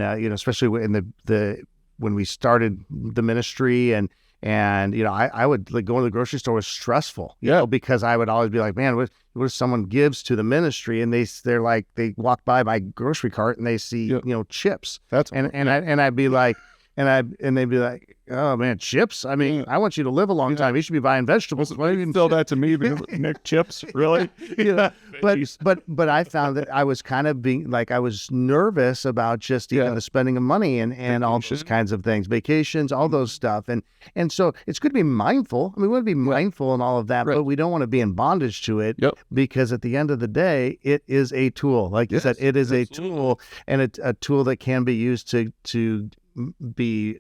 especially in the when we started the ministry and I would like going to the grocery store was stressful, because I would always be like, man, what if someone gives to the ministry and they're like, they walk by my grocery cart and they see, chips. And I'd be like, and they'd be like, oh man, chips? I mean, I want you to live a long time. You should be buying vegetables. Why you tell that to me? Because Nick, chips, really? But I found that I was kind of being like, I was nervous about just the spending of money and all those kinds of things, vacations, all those stuff. And so it's good to be mindful. I mean, we want to be mindful and all of that, but we don't want to be in bondage to it because at the end of the day, it is a tool. Like you said, it is a tool, and a tool that can be used to be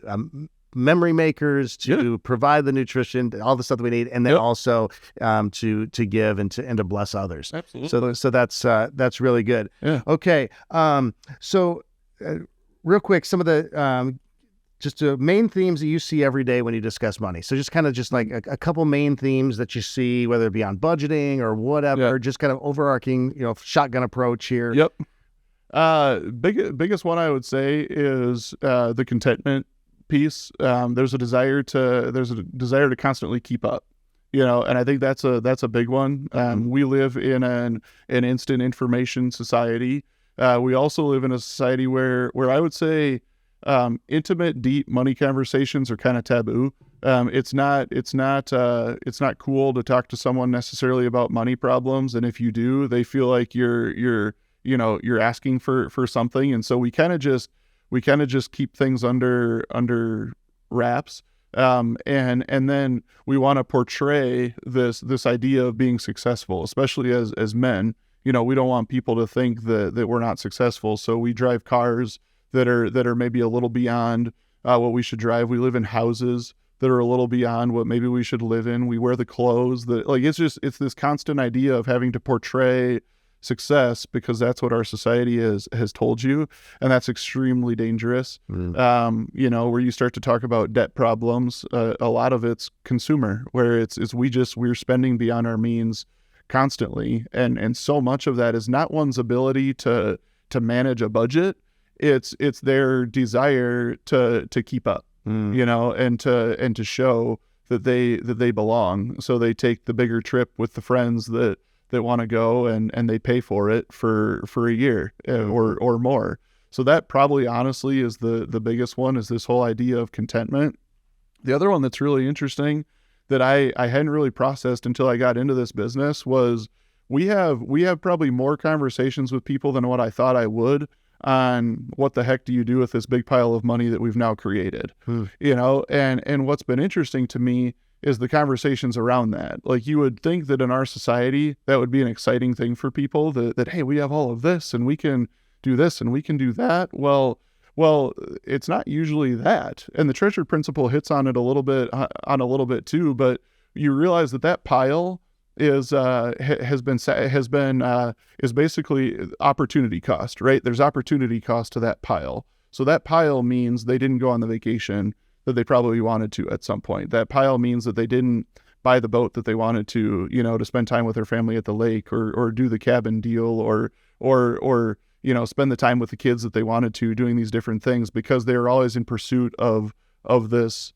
memory makers, to provide the nutrition, all the stuff that we need, and then also to give and to bless others. Absolutely. So that's really good. Yeah. Okay. So real quick, some of the just main themes that you see every day when you discuss money. So just kind of like a couple main themes that you see, whether it be on budgeting or whatever, just kind of overarching, shotgun approach here. Yep. Biggest one I would say is the contentment piece. There's a desire to constantly keep up, and I think that's a big one. We live in an instant information society. We also live in a society where I would say intimate, deep money conversations are kind of taboo. It's not cool to talk to someone necessarily about money problems, and if you do, they feel like you're asking for something, and so we kind of just keep things under wraps, and then we want to portray this idea of being successful, especially as men. We don't want people to think that we're not successful, so we drive cars that are maybe a little beyond what we should drive. We live in houses that are a little beyond what maybe we should live in. We wear the clothes that it's this constant idea of having to portray success because that's what our society has told you, and that's extremely dangerous. Where you start to talk about debt problems, a lot of it's consumer, where we're spending beyond our means constantly, and so much of that is not one's ability to manage a budget. It's their desire to keep up, and to show that they belong. So they take the bigger trip with the friends that want to go, and they pay for it for a year or more. So that probably honestly is the biggest one, is this whole idea of contentment. The other one that's really interesting that I hadn't really processed until I got into this business was we have probably more conversations with people than what I thought I would on what the heck do you do with this big pile of money that we've now created. And what's been interesting to me is the conversations around that. Like, you would think that in our society, that would be an exciting thing for people, that hey, we have all of this and we can do this and we can do that. Well, it's not usually that. And the treasure principle hits on it a little bit too, but you realize that pile is basically opportunity cost, right? There's opportunity cost to that pile. So that pile means they didn't go on the vacation that they probably wanted to at some point. That pile means that they didn't buy the boat that they wanted to, to spend time with their family at the lake, or do the cabin deal, or spend the time with the kids that they wanted to, doing these different things, because they were always in pursuit of this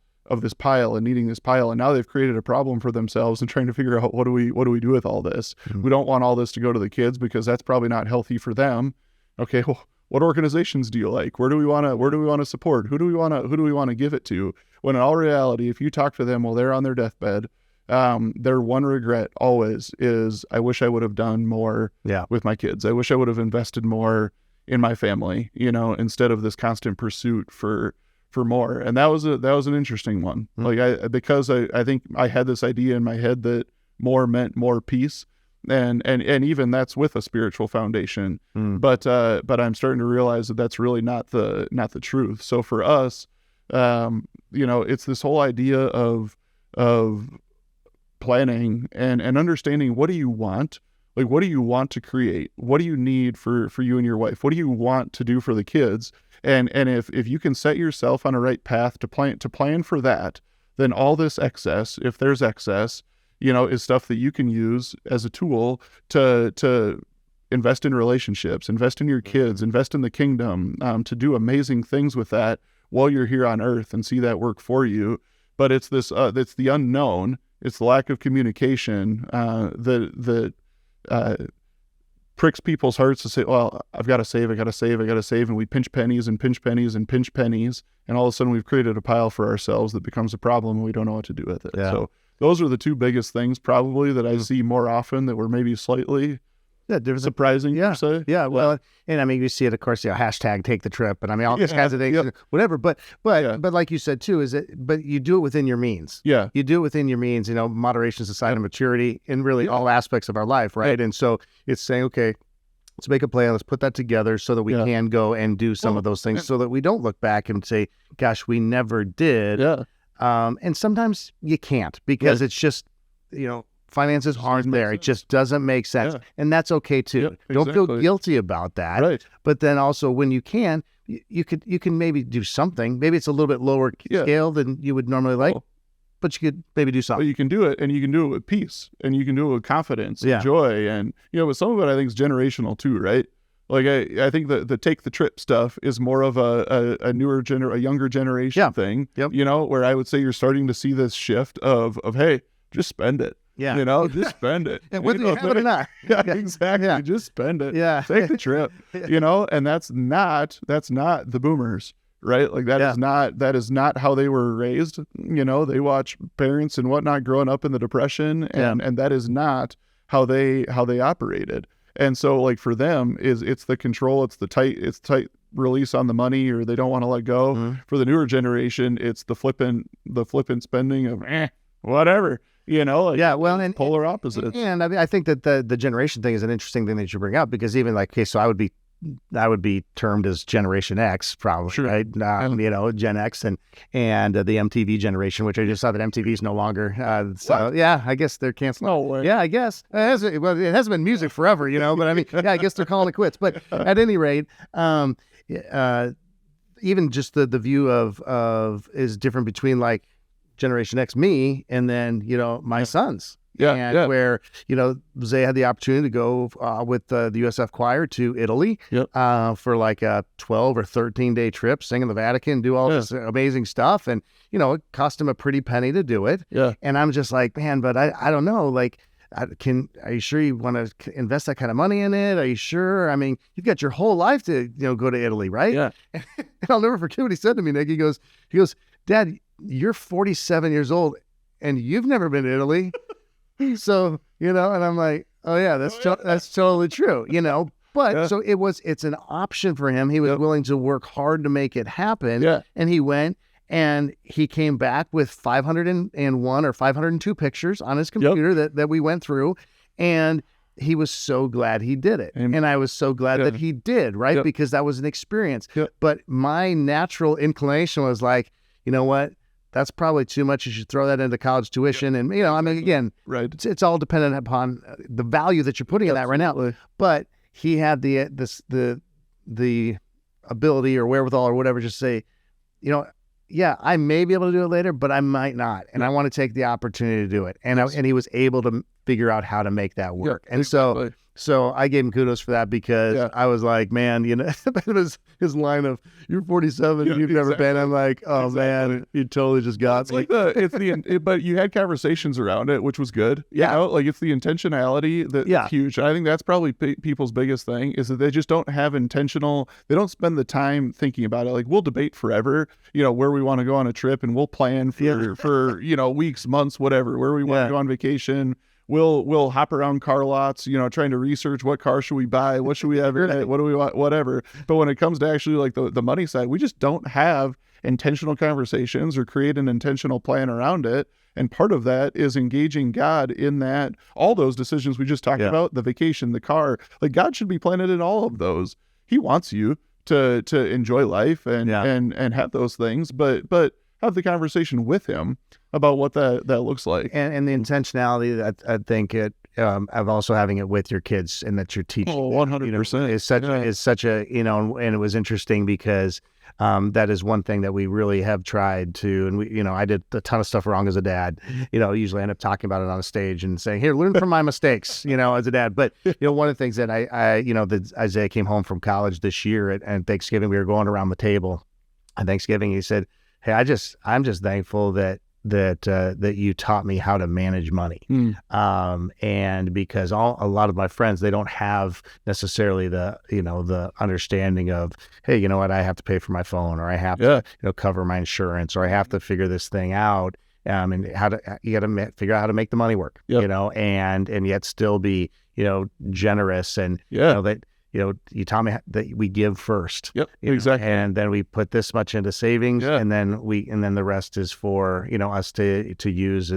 pile and needing this pile. And now they've created a problem for themselves and trying to figure out what do we do with all this? Mm-hmm. We don't want all this to go to the kids because that's probably not healthy for them. Okay, well, what organizations do you like? Where do we want to support? Who do we want to give it to? When in all reality, if you talk to them while they're on their deathbed, their one regret always is, I wish I would have done more with my kids. I wish I would have invested more in my family, instead of this constant pursuit for more. And that was an interesting one. Mm-hmm. Like, because I think I had this idea in my head that more meant more peace. And even that's with a spiritual foundation. But I'm starting to realize that that's really not the truth. So for us, it's this whole idea of planning and understanding, what do you want? Like, what do you want to create? What do you need for you and your wife? What do you want to do for the kids? And if you can set yourself on a right path to plan for that, then all this excess, if there's excess, is stuff that you can use as a tool to invest in relationships, invest in your kids, invest in the kingdom, to do amazing things with that while you're here on earth and see that work for you. But it's this, it's the unknown. It's the lack of communication that pricks people's hearts to say, well, I've got to save. And we pinch pennies and pinch pennies and pinch pennies. And all of a sudden we've created a pile for ourselves that becomes a problem and we don't know what to do with it. Yeah. So those are the two biggest things probably that I see more often that were maybe slightly surprising. Yeah. Per se. Yeah. Well, and I mean, you see it, of course, hashtag take the trip, and I mean, all these kinds of things, whatever. But like you said too, but you do it within your means. Yeah. You do it within your means, moderation is a sign of maturity in really all aspects of our life. Right. And so it's saying, okay, let's make a plan. Let's put that together so that we can go and do some of those things so that we don't look back and say, gosh, we never did. Yeah. And sometimes you can't because it's just, finances aren't there. It just doesn't make sense. Yeah. And that's okay too. Yeah, don't feel guilty about that. Right. But then also when you can, you can maybe do something. Maybe it's a little bit lower scale than you would normally like, but you could maybe do something. But you can do it, and you can do it with peace, and you can do it with confidence and joy. And, but some of it I think is generational too, right? Like I think the take the trip stuff is more of a younger generation thing, where I would say you're starting to see this shift of hey, just spend it. Yeah. Just spend it. And whether you have it or not. Yeah, exactly. Yeah. Just spend it. Yeah. Take the trip. And that's not the boomers, right? Like that is not how they were raised. They watch parents and whatnot growing up in the Depression, and that is not how they operated. And so like for them it's the control, it's tight release on the money, or they don't want to let go. Mm-hmm. For the newer generation, it's the flippant spending of whatever. And polar opposites. And I think that the generation thing is an interesting thing that you bring up, because even like, okay, so I would be termed as Generation X, probably, sure. Right? Gen X and the MTV generation, which I just saw that MTV is no longer. I guess they're canceling. No way. Yeah, I guess. It hasn't been music forever, but I mean, I guess they're calling it quits. But at any rate, even just the view of is different between like Generation X, me, and then, my sons. Where, Zay had the opportunity to go with the USF choir to Italy for like a 12 or 13-day trip, sing in the Vatican, do all this amazing stuff. And, it cost him a pretty penny to do it. Yeah. And I'm just like, man, but I don't know, like, are you sure you want to invest that kind of money in it? Are you sure? I mean, you've got your whole life to, go to Italy, right? Yeah. And I'll never forget what he said to me, Nick. He goes, Dad, you're 47 years old and you've never been to Italy. So, and I'm like, oh yeah, that's totally true, but so it's an option for him. He was willing to work hard to make it happen. Yeah. And he went and he came back with 501 or 502 pictures on his computer that we went through. And he was so glad he did it. And I was so glad that he did, right? Yep. Because that was an experience. Yep. But my natural inclination was like, you know what? That's probably too much. You should throw that into college tuition. And, I mean, again, right. It's all dependent upon the value that you're putting in that right now. But he had the ability or wherewithal or whatever, just say, I may be able to do it later, but I might not. And I want to take the opportunity to do it. And and he was able to figure out how to make that work. And so I gave him kudos for that, because I was like, man, that was his line of, you're 47, you've never been. I'm like, oh man, you totally just got me. But you had conversations around it, which was good. It's the intentionality that's huge. And I think that's probably people's biggest thing, is that they just don't have they don't spend the time thinking about it. Like, we'll debate forever, where we want to go on a trip, and we'll plan for weeks, months, whatever, where we want to go on vacation. We'll hop around car lots, trying to research what car should we buy, what should we have, what do we want, whatever. But when it comes to actually like the money side, we just don't have intentional conversations or create an intentional plan around it. And part of that is engaging God in that, all those decisions we just talked about, the vacation, the car, like God should be planted in all of those. He wants you to enjoy life and have those things, but have the conversation with him about what that looks like. And the intentionality that I think of also having it with your kids and that you're teaching. 100%. Is such a, and it was interesting because that is one thing that we really have tried to, and we, I did a ton of stuff wrong as a dad, usually end up talking about it on a stage and saying, here, learn from my mistakes, as a dad. But, one of the things that that Isaiah came home from college this year at Thanksgiving, we were going around the table on Thanksgiving. He said, hey, I'm just thankful that you taught me how to manage money. And because a lot of my friends, they don't have necessarily the understanding of, hey, you know what, I have to pay for my phone, or I have to cover my insurance, or I have to figure this thing out. And you got to figure out how to make the money work, and yet still be, generous and, that, you taught me that we give first. Exactly. And then we put this much into savings, and then the rest is for, us to use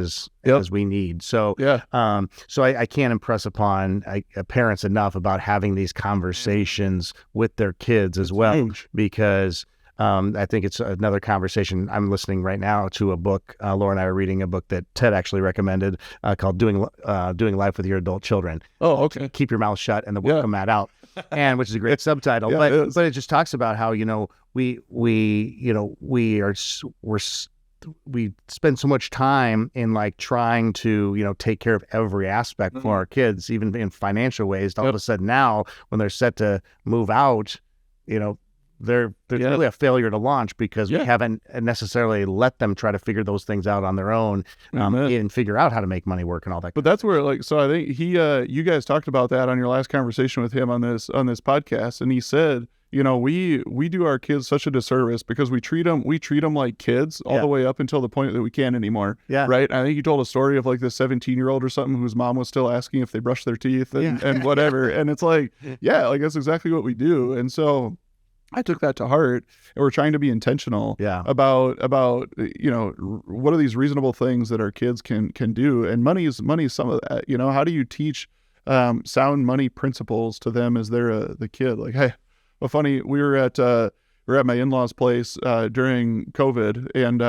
as we need. So, so I can't impress upon parents enough about having these conversations with their kids as well, because I think it's another conversation. I'm listening right now to a book. Laura and I are reading a book that Ted actually recommended called Doing Life with Your Adult Children. Oh, okay. Keep your mouth shut and the word come out. And which is a great subtitle, but it just talks about how we spend so much time in trying to take care of every aspect for our kids, even in financial ways. All of a sudden now, when they're set to move out, they're really a failure to launch because we haven't necessarily let them try to figure those things out on their own and figure out how to make money work and all that. But that's where, so I think you guys talked about that on your last conversation with him on this podcast, and he said, we do our kids such a disservice because we treat them like kids all the way up until the point that we can't anymore. Right. I think you told a story of this 17-year-old or something whose mom was still asking if they brush their teeth and whatever. And it's that's exactly what we do. And so I took that to heart, and we're trying to be intentional about what are these reasonable things that our kids can do, and money is some of that. How do you teach sound money principles to them as they're the kid? Hey, well, funny, we were at my in-laws' place during COVID, and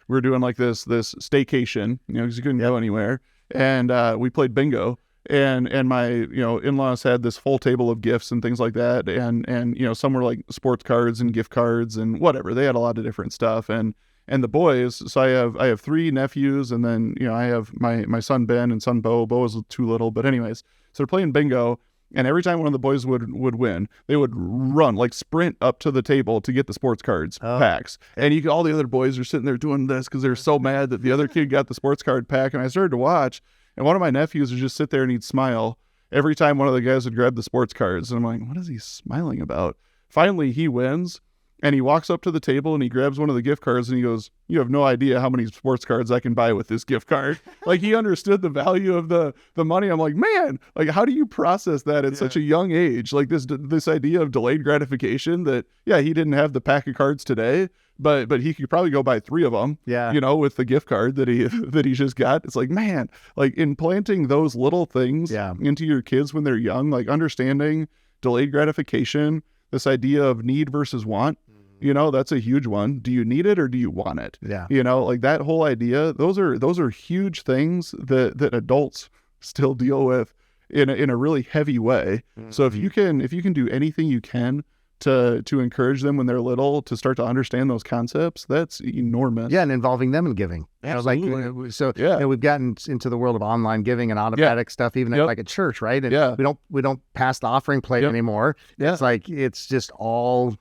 we were doing this staycation, because you couldn't go anywhere, and we played bingo. And my, in-laws had this full table of gifts and things like that. And some were sports cards and gift cards and whatever. They had a lot of different stuff. And the boys, so I have 3 nephews, and then, I have my son Ben and son Bo. Bo is too little, but anyways, so they're playing bingo. And every time one of the boys would win, they would run, sprint up to the table to get the sports cards packs. And all the other boys are sitting there doing this because they're so mad that the other kid got the sports card pack. And I started to watch. And one of my nephews would just sit there and he'd smile every time one of the guys would grab the sports cards. And I'm like, what is he smiling about? Finally, he wins, and he walks up to the table and he grabs one of the gift cards and he goes, you have no idea how many sports cards I can buy with this gift card. He understood the value of the money. I'm like, man, how do you process that at such a young age? This idea of delayed gratification that, he didn't have the pack of cards today, but he could probably go buy 3 of them, with the gift card that he just got. It's man, implanting those little things into your kids when they're young, understanding delayed gratification, this idea of need versus want, that's a huge one. Do you need it or do you want it? That whole idea, those are huge things that adults still deal with in a really heavy way. So if you can do anything you can to encourage them when they're little to start to understand those concepts, that's enormous. And involving them in giving. Absolutely. We've gotten into the world of online giving and automatic stuff, even at church, right? And we don't pass the offering plate anymore. It's just all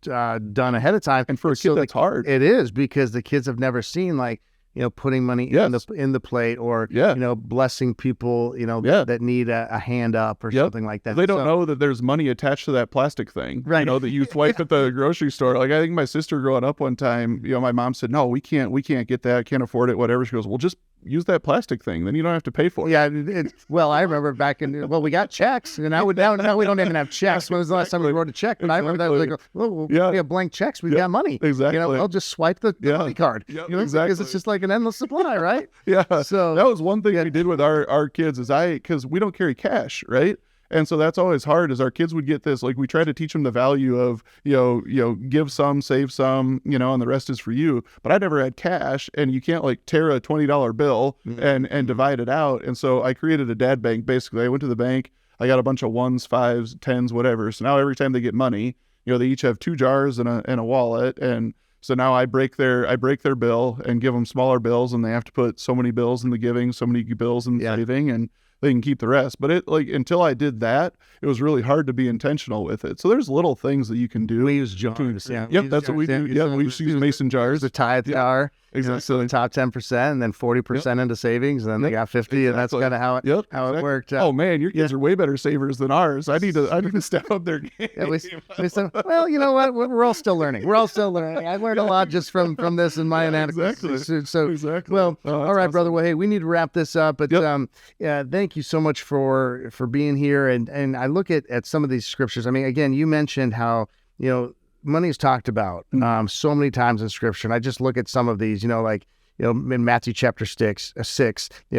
done ahead of time. And for a kid, that's hard. It is, because the kids have never seen putting money in the plate, or blessing people that need a hand up or something like that. They don't know that there's money attached to that plastic thing, right? That you swipe at the grocery store. I think my sister growing up one time, my mom said, "No, we can't get that. Can't afford it. Whatever." She goes, "Well, just use that plastic thing. Then you don't have to pay for it. Yeah. Well, I remember back we got checks, and now we don't even have checks. When was the last time we wrote a check? But I remember that was like, well, we have blank checks. We've got money. Exactly. I'll just swipe the money card. Yeah, exactly. Because it's just like an endless supply, right? Yeah. So that was one thing we did with our kids because we don't carry cash, right? And so that's always hard is our kids would get this, like we try to teach them the value of, give some, save some, and the rest is for you. But I never had cash, and you can't like tear a $20 bill and divide it out. And so I created a dad bank. Basically, I went to the bank, I got a bunch of 1s, 5s, 10s, whatever. So now every time they get money, they each have 2 jars and a wallet. And so now I break their bill and give them smaller bills, and they have to put so many bills in the giving, so many bills in the saving, and they can keep the rest. But until I did that, it was really hard to be intentional with it. So there's little things that you can do. We use jars. Yep, that's what we do. Yeah, we use mason jars. The tithe jar. Exactly. So the top 10%, and then 40% into savings, and then they got 50, and that's kind of how it worked. Oh man, your kids are way better savers than ours. I need to step up their game. We said, well, you know what? We're all still learning. I learned a lot just from this and my inadequacies. Exactly. So, well, all right, brother. Well, hey, we need to wrap this up, but thank you so much for being here. And I look at some of these scriptures. I mean, again, you mentioned how money is talked about so many times in Scripture, and I just look at some of these, in Matthew chapter 6,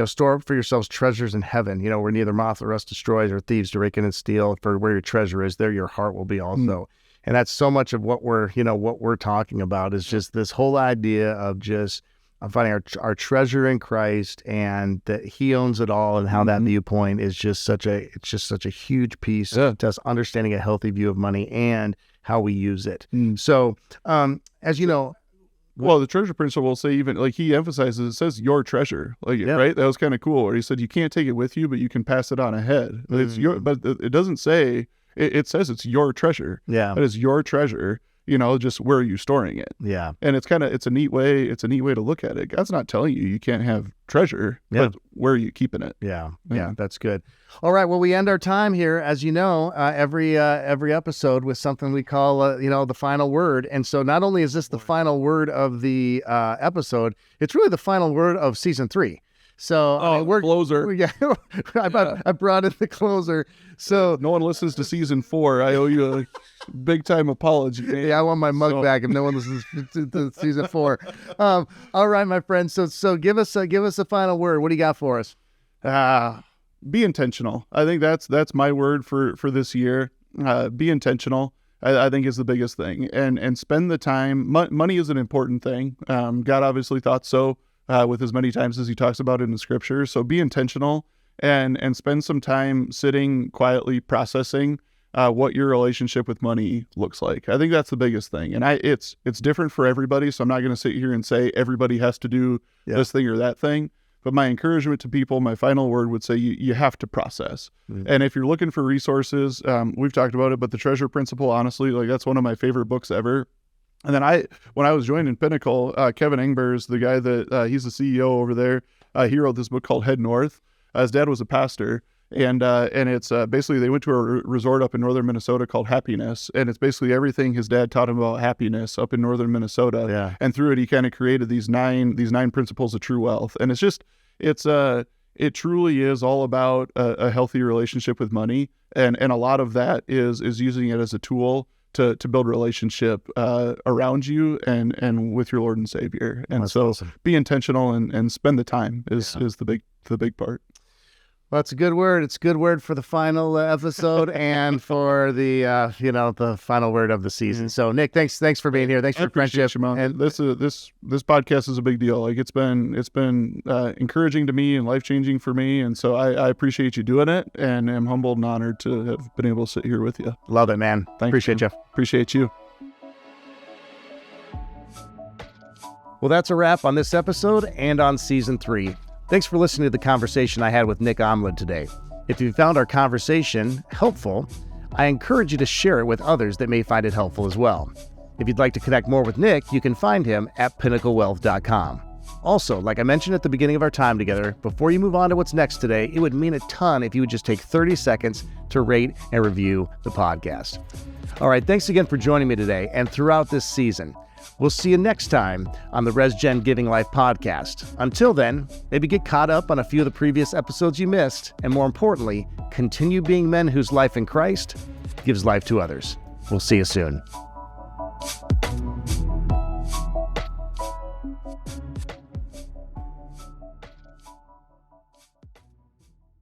store up for yourselves treasures in heaven, where neither moth or rust destroys, or thieves to rake in and steal. For where your treasure is, there your heart will be also. And that's so much of what we're talking about is just this whole idea of just finding our treasure in Christ, and that He owns it all, and how that viewpoint is just such a huge piece to us understanding a healthy view of money and how we use it. So, as you know, well, the treasure principle will say, even like he emphasizes, it says your treasure, right? That was kind of cool. Where he said you can't take it with you, but you can pass it on ahead. It's your, but it doesn't say. It says it's your treasure. Yeah, but it's your treasure. Just where are you storing it? Yeah, and it's a neat way. It's a neat way to look at it. God's not telling you can't have treasure, but where are you keeping it? Yeah, that's good. All right, well, we end our time here, as you know, every episode with something we call, the final word. And so not only is this the final word of the episode, it's really the final word of season 3. So we're closer. I brought in the closer. So no one listens to season 4. I owe you a big time apology. Yeah, I want my mug back if no one listens to season 4. All right, my friend. So give us a final word. What do you got for us? Be intentional. I think that's my word for this year. Be intentional. I think is the biggest thing, and spend the time. Money is an important thing. God obviously thought so. With as many times as he talks about it in the scripture. So be intentional and spend some time sitting quietly processing what your relationship with money looks like. I think that's the biggest thing. And it's different for everybody. So I'm not going to sit here and say everybody has to do this thing or that thing. But my encouragement to people, my final word would say you have to process. And if you're looking for resources, we've talked about it, but the Treasure Principle, honestly, that's one of my favorite books ever. And then when I was joining Pinnacle, Kevin Engbers, the guy that he's the CEO over there, he wrote this book called Head North. His dad was a pastor, and it's basically they went to a resort up in northern Minnesota called Happiness, and it's basically everything his dad taught him about happiness up in northern Minnesota. Yeah. And through it, he kind of created these nine principles of true wealth, and it truly is all about a healthy relationship with money, and a lot of that is using it as a tool to build relationship around you and with your Lord and Savior. And that's so awesome. Be intentional and spend the time is the big part. Well, it's a good word. It's a good word for the final episode and for the the final word of the season. So Nick, thanks for being here. Thanks for friendship. You, and this podcast is a big deal. It's been encouraging to me and life-changing for me. And so I appreciate you doing it, and am humbled and honored to have been able to sit here with you. Love it, man. Appreciate you. Appreciate you. Well, that's a wrap on this episode and on season 3. Thanks for listening to the conversation I had with Nik Aamlid today. If you found our conversation helpful, I encourage you to share it with others that may find it helpful as well. If you'd like to connect more with Nik, you can find him at pinnaclewealth.com. Also, like I mentioned at the beginning of our time together, before you move on to what's next today, it would mean a ton if you would just take 30 seconds to rate and review the podcast. All right, thanks again for joining me today and throughout this season. We'll see you next time on the RESGEN Giving Life Podcast. Until then, maybe get caught up on a few of the previous episodes you missed, and more importantly, continue being men whose life in Christ gives life to others. We'll see you soon.